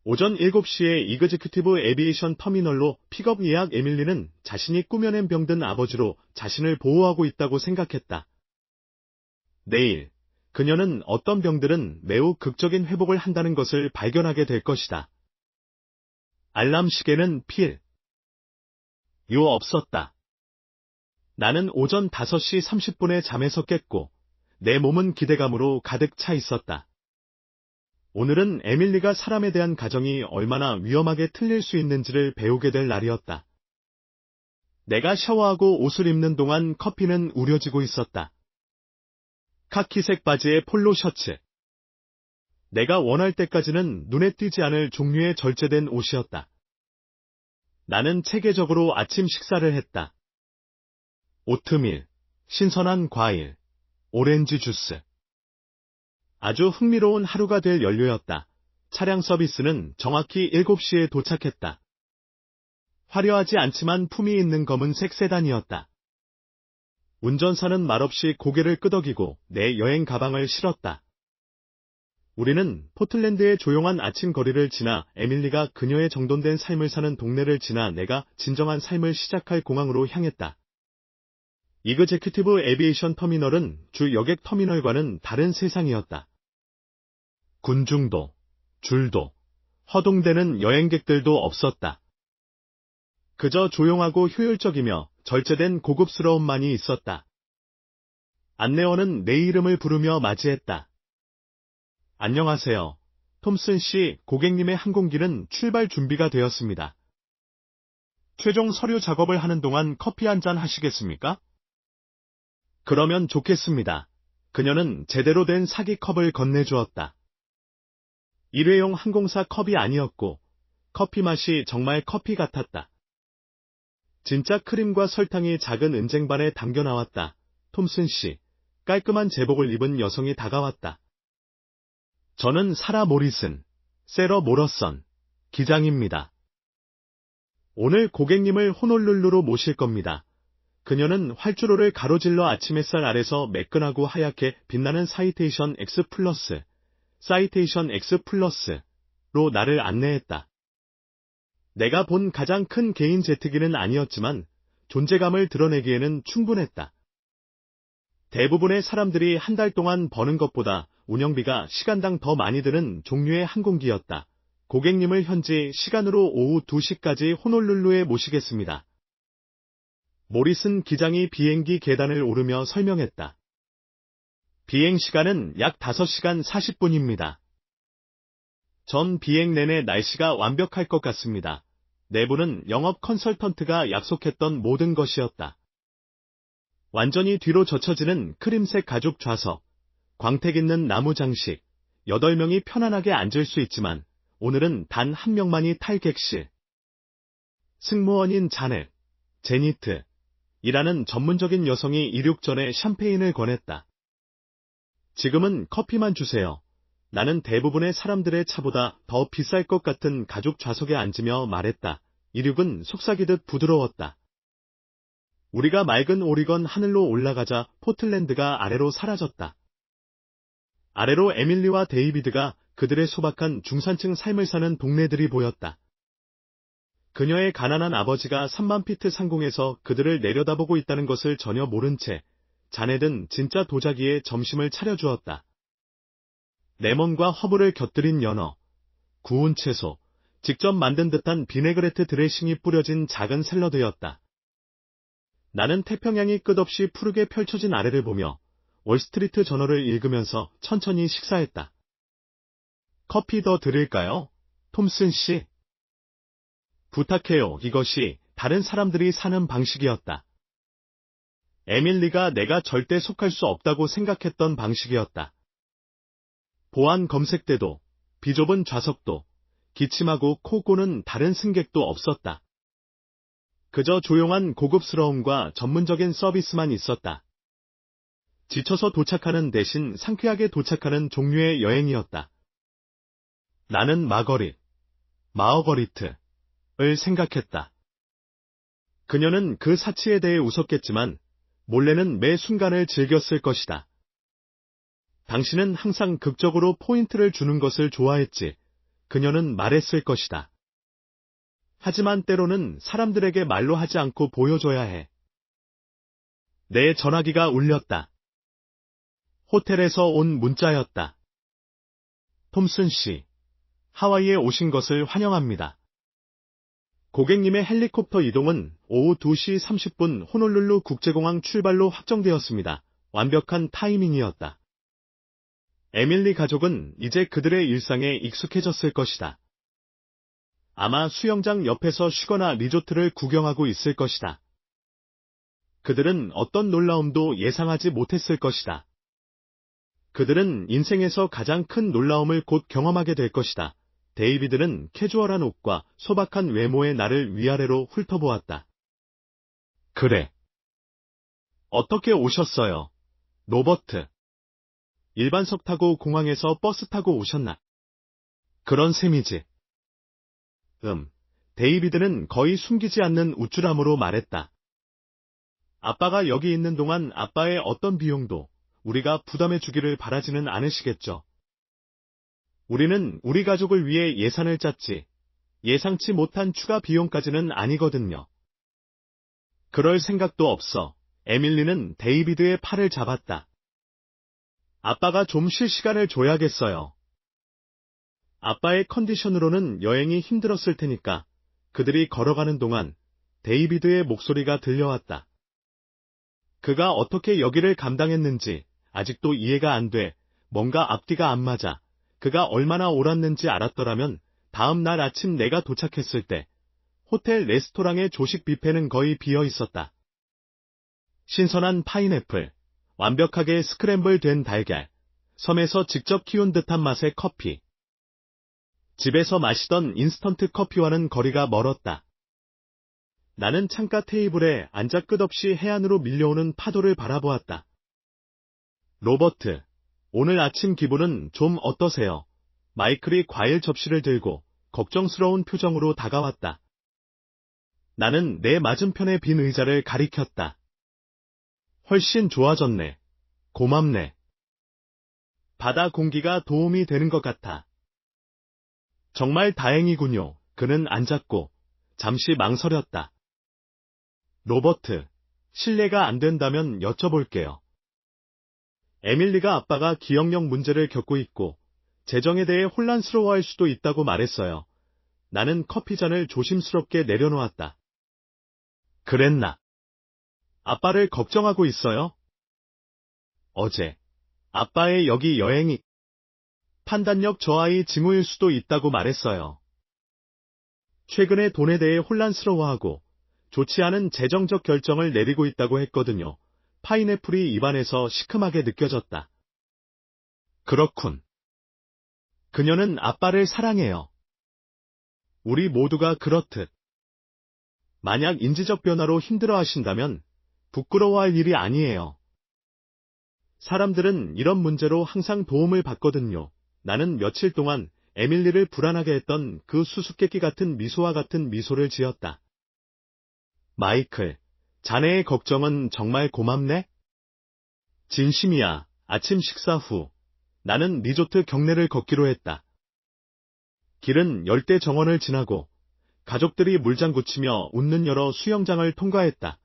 오전 7시에 이그제큐티브 에비에이션 터미널로 픽업 예약. 에밀리는 자신이 꾸며낸 병든 아버지로 자신을 보호하고 있다고 생각했다. 내일, 그녀는 어떤 병들은 매우 극적인 회복을 한다는 것을 발견하게 될 것이다. 알람 시계는 필. 요 없었다. 나는 오전 5시 30분에 잠에서 깼고, 내 몸은 기대감으로 가득 차 있었다. 오늘은 에밀리가 사람에 대한 가정이 얼마나 위험하게 틀릴 수 있는지를 배우게 될 날이었다. 내가 샤워하고 옷을 입는 동안 커피는 우려지고 있었다. 카키색 바지에 폴로 셔츠. 내가 원할 때까지는 눈에 띄지 않을 종류의 절제된 옷이었다. 나는 체계적으로 아침 식사를 했다. 오트밀, 신선한 과일, 오렌지 주스. 아주 흥미로운 하루가 될 연료였다. 차량 서비스는 정확히 7시에 도착했다. 화려하지 않지만 품위 있는 검은색 세단이었다. 운전사는 말없이 고개를 끄덕이고 내 여행 가방을 실었다. 우리는 포틀랜드의 조용한 아침 거리를 지나 에밀리가 그녀의 정돈된 삶을 사는 동네를 지나 내가 진정한 삶을 시작할 공항으로 향했다. 이그제큐티브 에비에이션 터미널은 주 여객 터미널과는 다른 세상이었다. 군중도, 줄도, 허둥대는 여행객들도 없었다. 그저 조용하고 효율적이며 절제된 고급스러움만이 있었다. 안내원은 내 이름을 부르며 맞이했다. 안녕하세요. 톰슨 씨, 고객님의 항공기는 출발 준비가 되었습니다. 최종 서류 작업을 하는 동안 커피 한 잔 하시겠습니까? 그러면 좋겠습니다. 그녀는 제대로 된 사기 컵을 건네주었다. 일회용 항공사 컵이 아니었고, 커피 맛이 정말 커피 같았다. 진짜 크림과 설탕이 작은 은쟁반에 담겨 나왔다. 톰슨 씨, 깔끔한 제복을 입은 여성이 다가왔다. 저는 사라 모리슨, 세러 모러선, 기장입니다. 오늘 고객님을 호놀룰루로 모실 겁니다. 그녀는 활주로를 가로질러 아침 햇살 아래서 매끈하고 하얗게 빛나는 사이테이션 X 플러스, 사이테이션 X 플러스로 나를 안내했다. 내가 본 가장 큰 개인 제트기는 아니었지만 존재감을 드러내기에는 충분했다. 대부분의 사람들이 한 달 동안 버는 것보다 운영비가 시간당 더 많이 드는 종류의 항공기였다. 고객님을 현지 시간으로 오후 2시까지 호놀룰루에 모시겠습니다. 모리슨 기장이 비행기 계단을 오르며 설명했다. 비행 시간은 약 5시간 40분입니다. 전 비행 내내 날씨가 완벽할 것 같습니다. 내부는 영업 컨설턴트가 약속했던 모든 것이었다. 완전히 뒤로 젖혀지는 크림색 가죽 좌석, 광택 있는 나무 장식, 8명이 편안하게 앉을 수 있지만 오늘은 단 한 명만이 탈 객실. 승무원인 자넷, 제니트, 이라는 전문적인 여성이 이륙 전에 샴페인을 권했다. 지금은 커피만 주세요. 나는 대부분의 사람들의 차보다 더 비쌀 것 같은 가죽 좌석에 앉으며 말했다. 이륙은 속삭이듯 부드러웠다. 우리가 맑은 오리건 하늘로 올라가자 포틀랜드가 아래로 사라졌다. 아래로 에밀리와 데이비드가 그들의 소박한 중산층 삶을 사는 동네들이 보였다. 그녀의 가난한 아버지가 3만 피트 상공에서 그들을 내려다보고 있다는 것을 전혀 모른 채 자넷은 진짜 도자기에 점심을 차려주었다. 레몬과 허브를 곁들인 연어, 구운 채소, 직접 만든 듯한 비네그레트 드레싱이 뿌려진 작은 샐러드였다. 나는 태평양이 끝없이 푸르게 펼쳐진 아래를 보며 월스트리트 저널을 읽으면서 천천히 식사했다. 커피 더 드릴까요? 톰슨 씨. 부탁해요. 이것이 다른 사람들이 사는 방식이었다. 에밀리가 내가 절대 속할 수 없다고 생각했던 방식이었다. 보안 검색대도, 비좁은 좌석도, 기침하고 코 고는 다른 승객도 없었다. 그저 조용한 고급스러움과 전문적인 서비스만 있었다. 지쳐서 도착하는 대신 상쾌하게 도착하는 종류의 여행이었다. 나는 마어거리트를 생각했다. 그녀는 그 사치에 대해 웃었겠지만 몰래는 매 순간을 즐겼을 것이다. 당신은 항상 극적으로 포인트를 주는 것을 좋아했지. 그녀는 말했을 것이다. 하지만 때로는 사람들에게 말로 하지 않고 보여줘야 해. 내 전화기가 울렸다. 호텔에서 온 문자였다. 톰슨 씨, 하와이에 오신 것을 환영합니다. 고객님의 헬리콥터 이동은 오후 2시 30분 호놀룰루 국제공항 출발로 확정되었습니다. 완벽한 타이밍이었다. 에밀리 가족은 이제 그들의 일상에 익숙해졌을 것이다. 아마 수영장 옆에서 쉬거나 리조트를 구경하고 있을 것이다. 그들은 어떤 놀라움도 예상하지 못했을 것이다. 그들은 인생에서 가장 큰 놀라움을 곧 경험하게 될 것이다. 데이비드는 캐주얼한 옷과 소박한 외모의 나를 위아래로 훑어보았다. 그래. 어떻게 오셨어요? 로버트. 일반석 타고 공항에서 버스 타고 오셨나? 그런 셈이지. 데이비드는 거의 숨기지 않는 우쭐함으로 말했다. 아빠가 여기 있는 동안 아빠의 어떤 비용도 우리가 부담해 주기를 바라지는 않으시겠죠. 우리는 우리 가족을 위해 예산을 짰지 예상치 못한 추가 비용까지는 아니거든요. 그럴 생각도 없어. 에밀리는 데이비드의 팔을 잡았다. 아빠가 좀 쉴 시간을 줘야겠어요. 아빠의 컨디션으로는 여행이 힘들었을 테니까. 그들이 걸어가는 동안 데이비드의 목소리가 들려왔다. 그가 어떻게 여기를 감당했는지 아직도 이해가 안 돼. 뭔가 앞뒤가 안 맞아. 그가 얼마나 옳았는지 알았더라면 다음 날 아침 내가 도착했을 때 호텔 레스토랑의 조식 뷔페는 거의 비어 있었다. 신선한 파인애플, 완벽하게 스크램블 된 달걀, 섬에서 직접 키운 듯한 맛의 커피. 집에서 마시던 인스턴트 커피와는 거리가 멀었다. 나는 창가 테이블에 앉아 끝없이 해안으로 밀려오는 파도를 바라보았다. 로버트, 오늘 아침 기분은 좀 어떠세요? 마이클이 과일 접시를 들고 걱정스러운 표정으로 다가왔다. 나는 내 맞은편의 빈 의자를 가리켰다. 훨씬 좋아졌네. 고맙네. 바다 공기가 도움이 되는 것 같아. 정말 다행이군요. 그는 앉았고 잠시 망설였다. 로버트, 실례가 안 된다면 여쭤볼게요. 에밀리가 아빠가 기억력 문제를 겪고 있고 재정에 대해 혼란스러워할 수도 있다고 말했어요. 나는 커피잔을 조심스럽게 내려놓았다. 그랬나? 아빠를 걱정하고 있어요? 어제 아빠의 여기 여행이 판단력 저하의 징후일 수도 있다고 말했어요. 최근에 돈에 대해 혼란스러워하고 좋지 않은 재정적 결정을 내리고 있다고 했거든요. 파인애플이 입안에서 시큼하게 느껴졌다. 그렇군. 그녀는 아빠를 사랑해요. 우리 모두가 그렇듯. 만약 인지적 변화로 힘들어하신다면 부끄러워할 일이 아니에요. 사람들은 이런 문제로 항상 도움을 받거든요. 나는 며칠 동안 에밀리를 불안하게 했던 그 수수께끼 같은 미소와 같은 미소를 지었다. 마이클, 자네의 걱정은 정말 고맙네? 진심이야. 아침 식사 후 나는 리조트 경내를 걷기로 했다. 길은 열대 정원을 지나고 가족들이 물장구 치며 웃는 여러 수영장을 통과했다.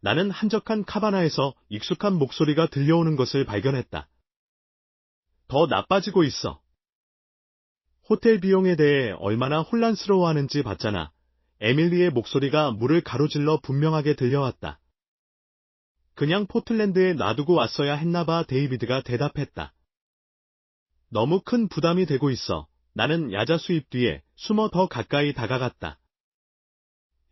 나는 한적한 카바나에서 익숙한 목소리가 들려오는 것을 발견했다. 더 나빠지고 있어. 호텔 비용에 대해 얼마나 혼란스러워하는지 봤잖아. 에밀리의 목소리가 물을 가로질러 분명하게 들려왔다. 그냥 포틀랜드에 놔두고 왔어야 했나봐. 데이비드가 대답했다. 너무 큰 부담이 되고 있어. 나는 야자 수입 뒤에 숨어 더 가까이 다가갔다.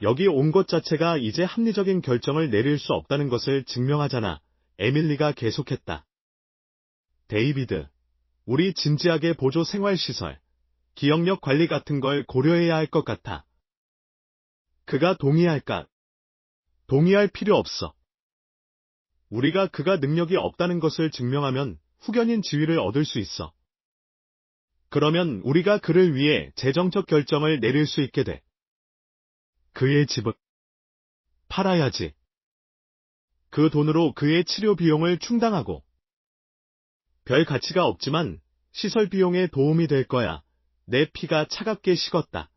여기 온 것 자체가 이제 합리적인 결정을 내릴 수 없다는 것을 증명하잖아. 에밀리가 계속했다. 데이비드, 우리 진지하게 보조 생활시설, 기억력 관리 같은 걸 고려해야 할 것 같아. 그가 동의할까? 동의할 필요 없어. 우리가 그가 능력이 없다는 것을 증명하면 후견인 지위를 얻을 수 있어. 그러면 우리가 그를 위해 재정적 결정을 내릴 수 있게 돼. 그의 집은 팔아야지. 그 돈으로 그의 치료 비용을 충당하고. 별 가치가 없지만 시설 비용에 도움이 될 거야. 내 피가 차갑게 식었다.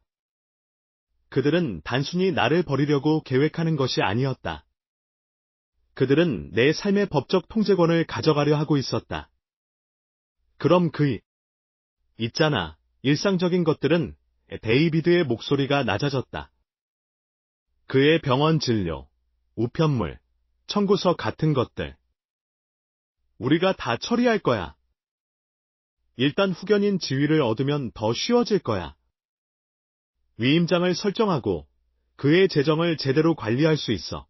그들은 단순히 나를 버리려고 계획하는 것이 아니었다. 그들은 내 삶의 법적 통제권을 가져가려 하고 있었다. 그럼 있잖아. 일상적인 것들은 데이비드의 목소리가 낮아졌다. 그의 병원 진료, 우편물, 청구서 같은 것들. 우리가 다 처리할 거야. 일단 후견인 지위를 얻으면 더 쉬워질 거야. 위임장을 설정하고 그의 재정을 제대로 관리할 수 있어.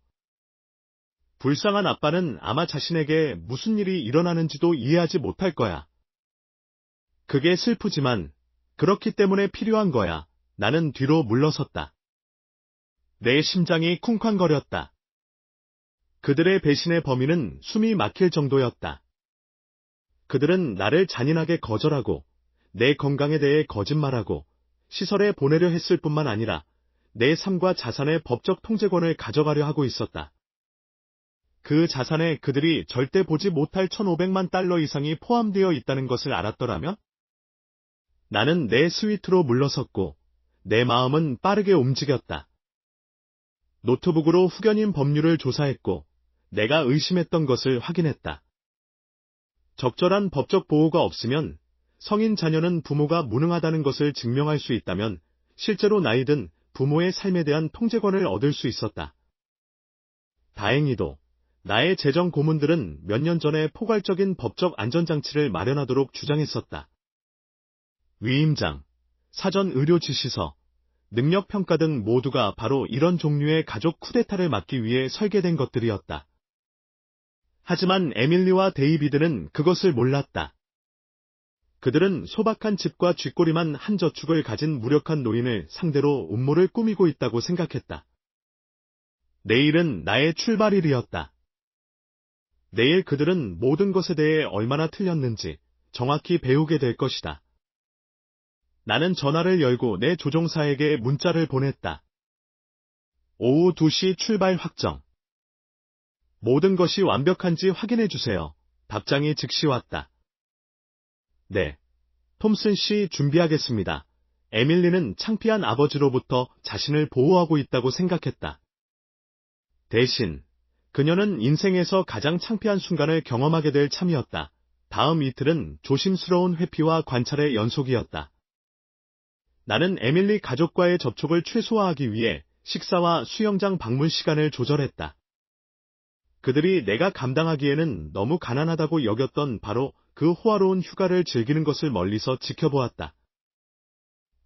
불쌍한 아빠는 아마 자신에게 무슨 일이 일어나는지도 이해하지 못할 거야. 그게 슬프지만 그렇기 때문에 필요한 거야. 나는 뒤로 물러섰다. 내 심장이 쿵쾅거렸다. 그들의 배신의 범위는 숨이 막힐 정도였다. 그들은 나를 잔인하게 거절하고 내 건강에 대해 거짓말하고 시설에 보내려 했을 뿐만 아니라 내 삶과 자산의 법적 통제권을 가져가려 하고 있었다. 그 자산에 그들이 절대 보지 못할 1,500만 달러 이상이 포함되어 있다는 것을 알았더라면? 나는 내 스위트로 물러섰고 내 마음은 빠르게 움직였다. 노트북으로 후견인 법률을 조사했고 내가 의심했던 것을 확인했다. 적절한 법적 보호가 없으면 성인 자녀는 부모가 무능하다는 것을 증명할 수 있다면 실제로 나이든 부모의 삶에 대한 통제권을 얻을 수 있었다. 다행히도 나의 재정 고문들은 몇 년 전에 포괄적인 법적 안전장치를 마련하도록 주장했었다. 위임장, 사전 의료 지시서, 능력평가 등 모두가 바로 이런 종류의 가족 쿠데타를 막기 위해 설계된 것들이었다. 하지만 에밀리와 데이비드는 그것을 몰랐다. 그들은 소박한 집과 쥐꼬리만 한 저축을 가진 무력한 노인을 상대로 음모를 꾸미고 있다고 생각했다. 내일은 나의 출발일이었다. 내일 그들은 모든 것에 대해 얼마나 틀렸는지 정확히 배우게 될 것이다. 나는 전화를 열고 내 조종사에게 문자를 보냈다. 오후 2시 출발 확정. 모든 것이 완벽한지 확인해 주세요. 답장이 즉시 왔다. 네. 톰슨 씨 준비하겠습니다. 에밀리는 창피한 아버지로부터 자신을 보호하고 있다고 생각했다. 대신 그녀는 인생에서 가장 창피한 순간을 경험하게 될 참이었다. 다음 이틀은 조심스러운 회피와 관찰의 연속이었다. 나는 에밀리 가족과의 접촉을 최소화하기 위해 식사와 수영장 방문 시간을 조절했다. 그들이 내가 감당하기에는 너무 가난하다고 여겼던 바로 그 호화로운 휴가를 즐기는 것을 멀리서 지켜보았다.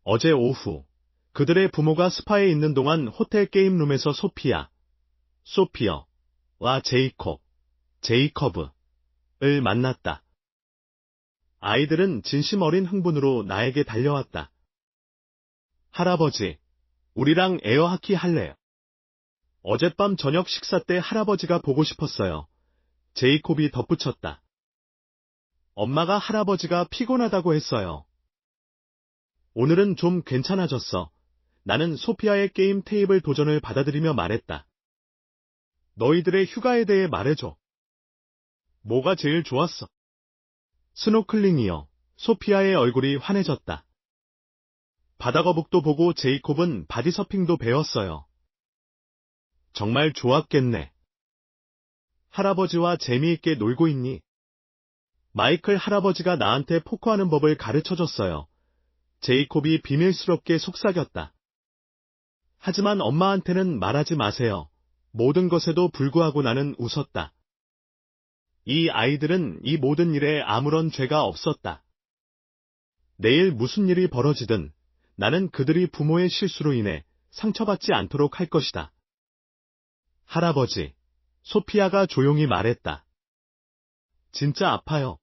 어제 오후, 그들의 부모가 스파에 있는 동안 호텔 게임룸에서 소피어와 제이컵을 만났다. 아이들은 진심 어린 흥분으로 나에게 달려왔다. 할아버지, 우리랑 에어하키 할래요. 어젯밤 저녁 식사 때 할아버지가 보고 싶었어요. 제이콥이 덧붙였다. 엄마가 할아버지가 피곤하다고 했어요. 오늘은 좀 괜찮아졌어. 나는 소피아의 게임 테이블 도전을 받아들이며 말했다. 너희들의 휴가에 대해 말해줘. 뭐가 제일 좋았어? 스노클링이요. 소피아의 얼굴이 환해졌다. 바다거북도 보고 제이콥은 바디서핑도 배웠어요. 정말 좋았겠네. 할아버지와 재미있게 놀고 있니? 마이클 할아버지가 나한테 포커하는 법을 가르쳐줬어요. 제이콥이 비밀스럽게 속삭였다. 하지만 엄마한테는 말하지 마세요. 모든 것에도 불구하고 나는 웃었다. 이 아이들은 이 모든 일에 아무런 죄가 없었다. 내일 무슨 일이 벌어지든 나는 그들이 부모의 실수로 인해 상처받지 않도록 할 것이다. 할아버지, 소피아가 조용히 말했다. 진짜 아파요.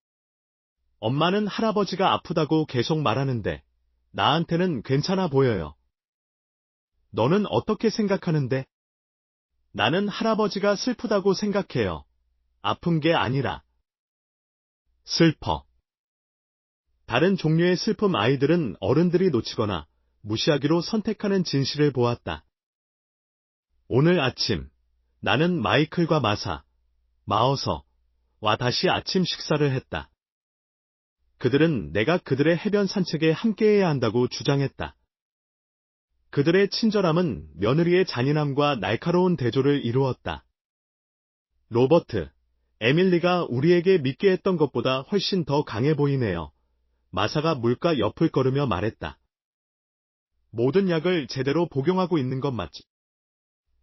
엄마는 할아버지가 아프다고 계속 말하는데 나한테는 괜찮아 보여요. 너는 어떻게 생각하는데? 나는 할아버지가 슬프다고 생각해요. 아픈 게 아니라. 슬퍼. 다른 종류의 슬픔 아이들은 어른들이 놓치거나 무시하기로 선택하는 진실을 보았다. 오늘 아침, 나는 마이클과 마어서와 다시 아침 식사를 했다. 그들은 내가 그들의 해변 산책에 함께해야 한다고 주장했다. 그들의 친절함은 며느리의 잔인함과 날카로운 대조를 이루었다. 로버트, 에밀리가 우리에게 믿게 했던 것보다 훨씬 더 강해 보이네요. 마사가 물가 옆을 걸으며 말했다. 모든 약을 제대로 복용하고 있는 것 맞지?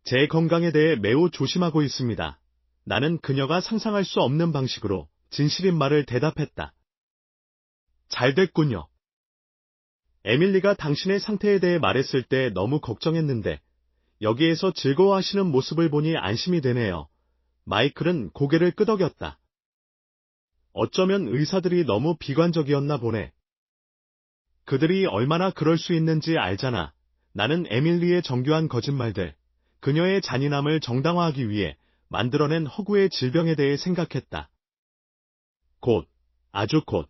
제 건강에 대해 매우 조심하고 있습니다. 나는 그녀가 상상할 수 없는 방식으로 진실인 말을 대답했다. 잘 됐군요. 에밀리가 당신의 상태에 대해 말했을 때 너무 걱정했는데 여기에서 즐거워하시는 모습을 보니 안심이 되네요. 마이클은 고개를 끄덕였다. 어쩌면 의사들이 너무 비관적이었나 보네. 그들이 얼마나 그럴 수 있는지 알잖아. 나는 에밀리의 정교한 거짓말들, 그녀의 잔인함을 정당화하기 위해 만들어낸 허구의 질병에 대해 생각했다. 아주 곧,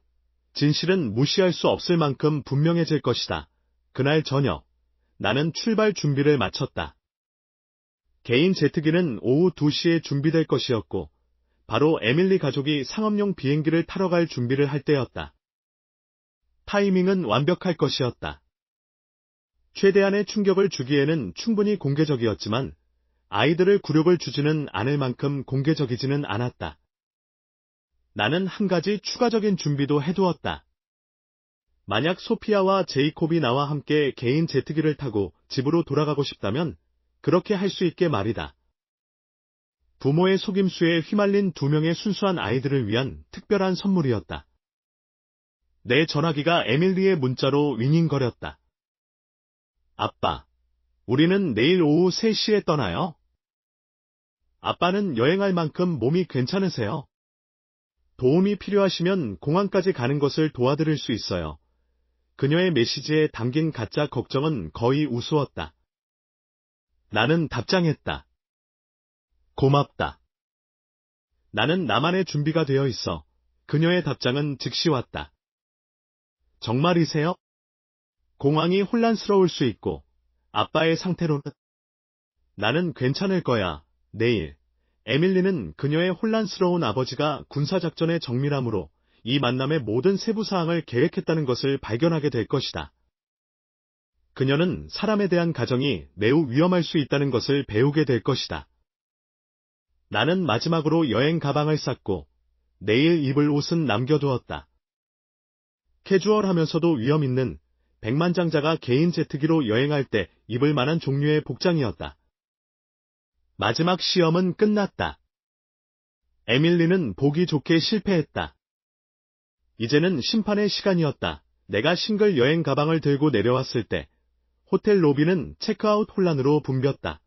진실은 무시할 수 없을 만큼 분명해질 것이다. 그날 저녁, 나는 출발 준비를 마쳤다. 개인 제트기는 오후 2시에 준비될 것이었고, 바로 에밀리 가족이 상업용 비행기를 타러 갈 준비를 할 때였다. 타이밍은 완벽할 것이었다. 최대한의 충격을 주기에는 충분히 공개적이었지만 아이들을 굴욕을 주지는 않을 만큼 공개적이지는 않았다. 나는 한 가지 추가적인 준비도 해두었다. 만약 소피아와 제이콥이 나와 함께 개인 제트기를 타고 집으로 돌아가고 싶다면 그렇게 할 수 있게 말이다. 부모의 속임수에 휘말린 2명의 순수한 아이들을 위한 특별한 선물이었다. 내 전화기가 에밀리의 문자로 윙윙거렸다. 아빠, 우리는 내일 오후 3시에 떠나요? 아빠는 여행할 만큼 몸이 괜찮으세요? 도움이 필요하시면 공항까지 가는 것을 도와드릴 수 있어요. 그녀의 메시지에 담긴 가짜 걱정은 거의 우스웠다. 나는 답장했다. 고맙다. 나는 나만의 준비가 되어 있어. 그녀의 답장은 즉시 왔다. 정말이세요? 공항이 혼란스러울 수 있고, 아빠의 상태로는 나는 괜찮을 거야. 내일. 에밀리는 그녀의 혼란스러운 아버지가 군사작전의 정밀함으로 이 만남의 모든 세부사항을 계획했다는 것을 발견하게 될 것이다. 그녀는 사람에 대한 가정이 매우 위험할 수 있다는 것을 배우게 될 것이다. 나는 마지막으로 여행 가방을 쌌고 내일 입을 옷은 남겨두었다. 캐주얼하면서도 위험 있는 백만장자가 개인 제트기로 여행할 때 입을 만한 종류의 복장이었다. 마지막 시험은 끝났다. 에밀리는 보기 좋게 실패했다. 이제는 심판의 시간이었다. 내가 싱글 여행 가방을 들고 내려왔을 때 호텔 로비는 체크아웃 혼란으로 붐볐다.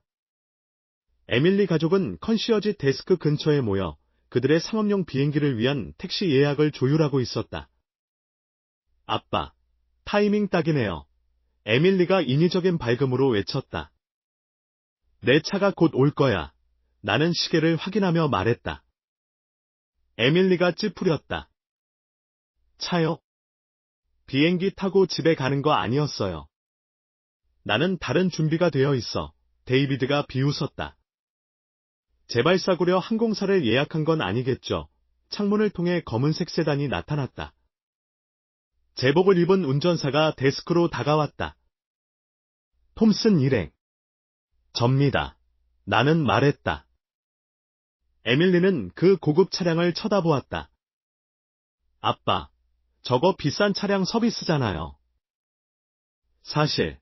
에밀리 가족은 컨시어지 데스크 근처에 모여 그들의 상업용 비행기를 위한 택시 예약을 조율하고 있었다. 아빠, 타이밍 딱이네요. 에밀리가 인위적인 발음으로 외쳤다. 내 차가 곧 올 거야. 나는 시계를 확인하며 말했다. 에밀리가 찌푸렸다. 차요? 비행기 타고 집에 가는 거 아니었어요. 나는 다른 준비가 되어 있어. 데이비드가 비웃었다. 제발 싸구려 항공사를 예약한 건 아니겠죠. 창문을 통해 검은색 세단이 나타났다. 제복을 입은 운전사가 데스크로 다가왔다. 톰슨 일행. 접니다. 나는 말했다. 에밀리는 그 고급 차량을 쳐다보았다. 아빠, 저거 비싼 차량 서비스잖아요. 사실,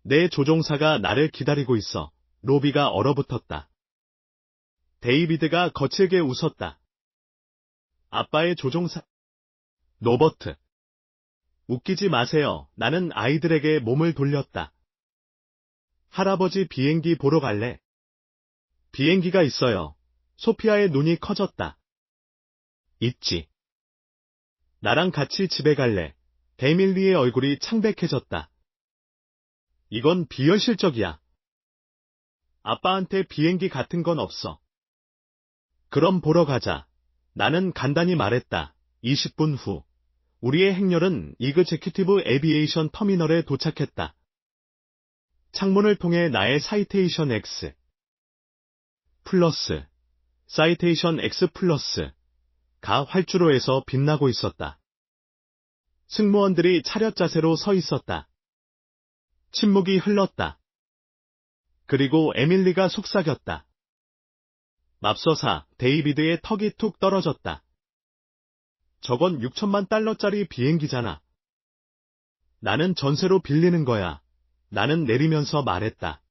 내 조종사가 나를 기다리고 있어. 로비가 얼어붙었다. 데이비드가 거칠게 웃었다. 아빠의 조종사. 로버트. 웃기지 마세요. 나는 아이들에게 몸을 돌렸다. 할아버지 비행기 보러 갈래? 비행기가 있어요. 소피아의 눈이 커졌다. 있지. 나랑 같이 집에 갈래? 데밀리의 얼굴이 창백해졌다. 이건 비현실적이야. 아빠한테 비행기 같은 건 없어. 그럼 보러 가자. 나는 간단히 말했다. 20분 후. 우리의 행렬은 이그제큐티브 에비에이션 터미널에 도착했다. 창문을 통해 나의 사이테이션 X 플러스, 사이테이션 X 플러스가 활주로에서 빛나고 있었다. 승무원들이 차렷 자세로 서 있었다. 침묵이 흘렀다. 그리고 에밀리가 속삭였다. 맙소사, 데이비드의 턱이 툭 떨어졌다. 저건 6천만 달러짜리 비행기잖아. 나는 전세로 빌리는 거야. 나는 내리면서 말했다.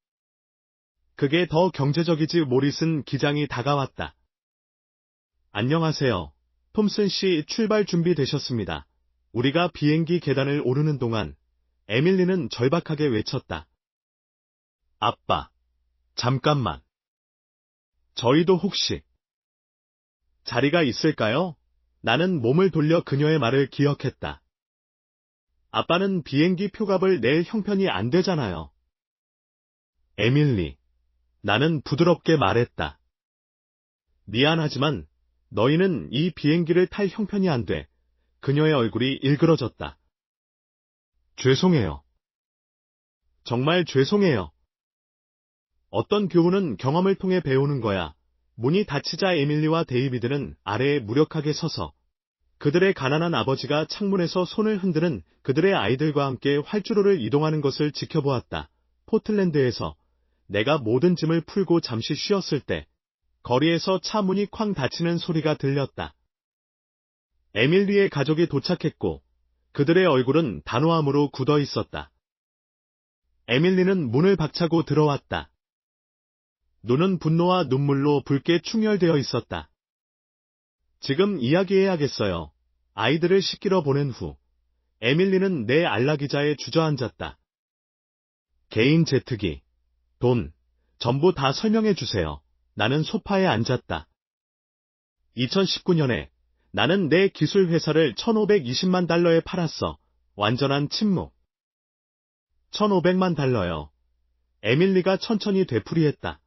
그게 더 경제적이지. 모리슨 기장이 다가왔다. 안녕하세요. 톰슨 씨 출발 준비되셨습니다. 우리가 비행기 계단을 오르는 동안 에밀리는 절박하게 외쳤다. 아빠, 잠깐만. 저희도 혹시 자리가 있을까요? 나는 몸을 돌려 그녀의 말을 기억했다. 아빠는 비행기 표값을 낼 형편이 안 되잖아요. 에밀리, 나는 부드럽게 말했다. 미안하지만 너희는 이 비행기를 탈 형편이 안 돼. 그녀의 얼굴이 일그러졌다. 죄송해요. 정말 죄송해요. 어떤 교훈은 경험을 통해 배우는 거야. 문이 닫히자 에밀리와 데이비드는 아래에 무력하게 서서 그들의 가난한 아버지가 창문에서 손을 흔드는 그들의 아이들과 함께 활주로를 이동하는 것을 지켜보았다. 포틀랜드에서 내가 모든 짐을 풀고 잠시 쉬었을 때 거리에서 차 문이 쾅 닫히는 소리가 들렸다. 에밀리의 가족이 도착했고 그들의 얼굴은 단호함으로 굳어 있었다. 에밀리는 문을 박차고 들어왔다. 눈은 분노와 눈물로 붉게 충혈되어 있었다. 지금 이야기해야겠어요. 아이들을 씻기러 보낸 후 에밀리는 내 안락의자에 주저앉았다. 개인 제트기, 돈, 전부 다 설명해 주세요. 나는 소파에 앉았다. 2019년에 나는 내 기술 회사를 1,520만 달러에 팔았어. 완전한 침묵. 1,500만 달러요. 에밀리가 천천히 되풀이했다.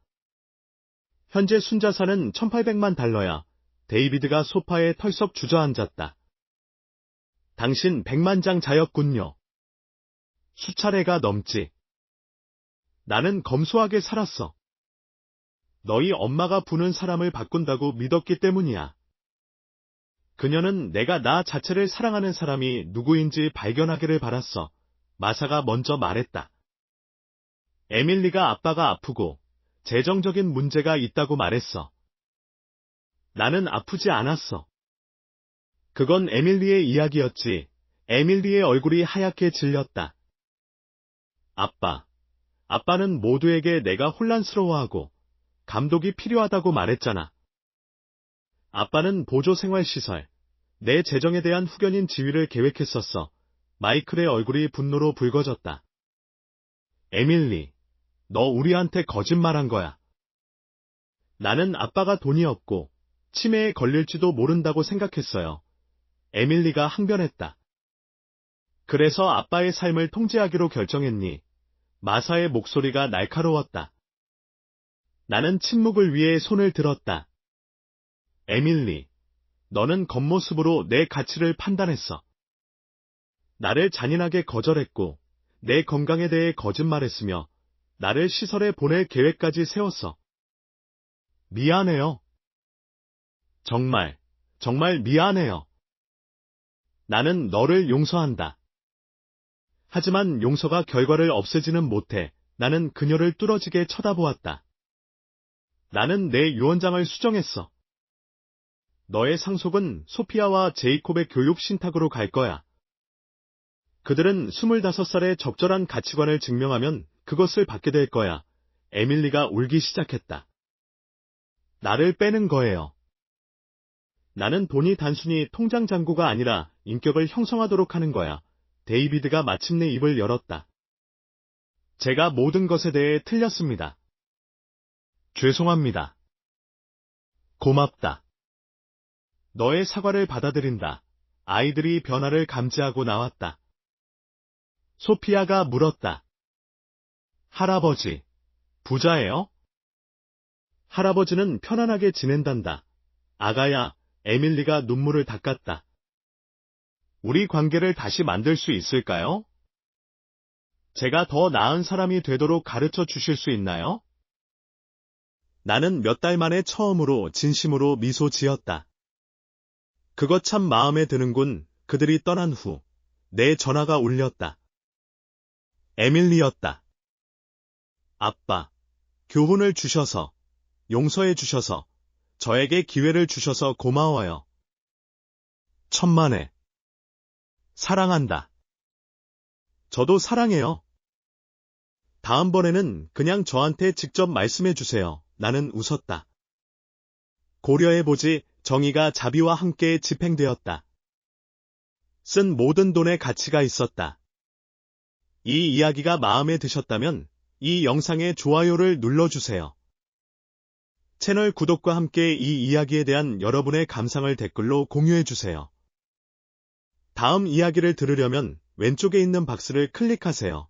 현재 순자산은 1,800만 달러야. 데이비드가 소파에 털썩 주저앉았다. 당신 100만 장 자였군요. 수차례가 넘지. 나는 검소하게 살았어. 너희 엄마가 부는 사람을 바꾼다고 믿었기 때문이야. 그녀는 내가 나 자체를 사랑하는 사람이 누구인지 발견하기를 바랐어. 마사가 먼저 말했다. 에밀리가 아빠가 아프고 재정적인 문제가 있다고 말했어. 나는 아프지 않았어. 그건 에밀리의 이야기였지. 에밀리의 얼굴이 하얗게 질렸다. 아빠는 모두에게 내가 혼란스러워하고 감독이 필요하다고 말했잖아. 아빠는 보조생활시설, 내 재정에 대한 후견인 지위를 계획했었어. 마이클의 얼굴이 분노로 붉어졌다. 에밀리, 너 우리한테 거짓말한 거야. 나는 아빠가 돈이 없고 치매에 걸릴지도 모른다고 생각했어요. 에밀리가 항변했다. 그래서 아빠의 삶을 통제하기로 결정했니? 마사의 목소리가 날카로웠다. 나는 침묵을 위해 손을 들었다. 에밀리, 너는 겉모습으로 내 가치를 판단했어. 나를 잔인하게 거절했고 내 건강에 대해 거짓말했으며 나를 시설에 보낼 계획까지 세웠어. 미안해요. 정말 미안해요. 나는 너를 용서한다. 하지만 용서가 결과를 없애지는 못해. 나는 그녀를 뚫어지게 쳐다보았다. 나는 내 유언장을 수정했어. 너의 상속은 소피아와 제이콥의 교육 신탁으로 갈 거야. 그들은 25살에 적절한 가치관을 증명하면 그것을 받게 될 거야. 에밀리가 울기 시작했다. 나를 빼는 거예요. 나는 돈이 단순히 통장 잔고가 아니라 인격을 형성하도록 하는 거야. 데이비드가 마침내 입을 열었다. 제가 모든 것에 대해 틀렸습니다. 죄송합니다. 고맙다. 너의 사과를 받아들인다. 아이들이 변화를 감지하고 나왔다. 소피아가 물었다. 할아버지, 부자예요? 할아버지는 편안하게 지낸단다. 아가야, 에밀리가 눈물을 닦았다. 우리 관계를 다시 만들 수 있을까요? 제가 더 나은 사람이 되도록 가르쳐 주실 수 있나요? 나는 몇 달 만에 처음으로 진심으로 미소 지었다. 그것 참 마음에 드는군. 그들이 떠난 후 내 전화가 울렸다. 에밀리였다. 아빠, 교훈을 주셔서, 용서해 주셔서, 저에게 기회를 주셔서 고마워요. 천만에. 사랑한다. 저도 사랑해요. 다음번에는 그냥 저한테 직접 말씀해 주세요. 나는 웃었다. 고려해보지. 정의가 자비와 함께 집행되었다. 쓴 모든 돈에 가치가 있었다. 이 이야기가 마음에 드셨다면 이 영상에 좋아요를 눌러주세요. 채널 구독과 함께 이 이야기에 대한 여러분의 감상을 댓글로 공유해주세요. 다음 이야기를 들으려면 왼쪽에 있는 박스를 클릭하세요.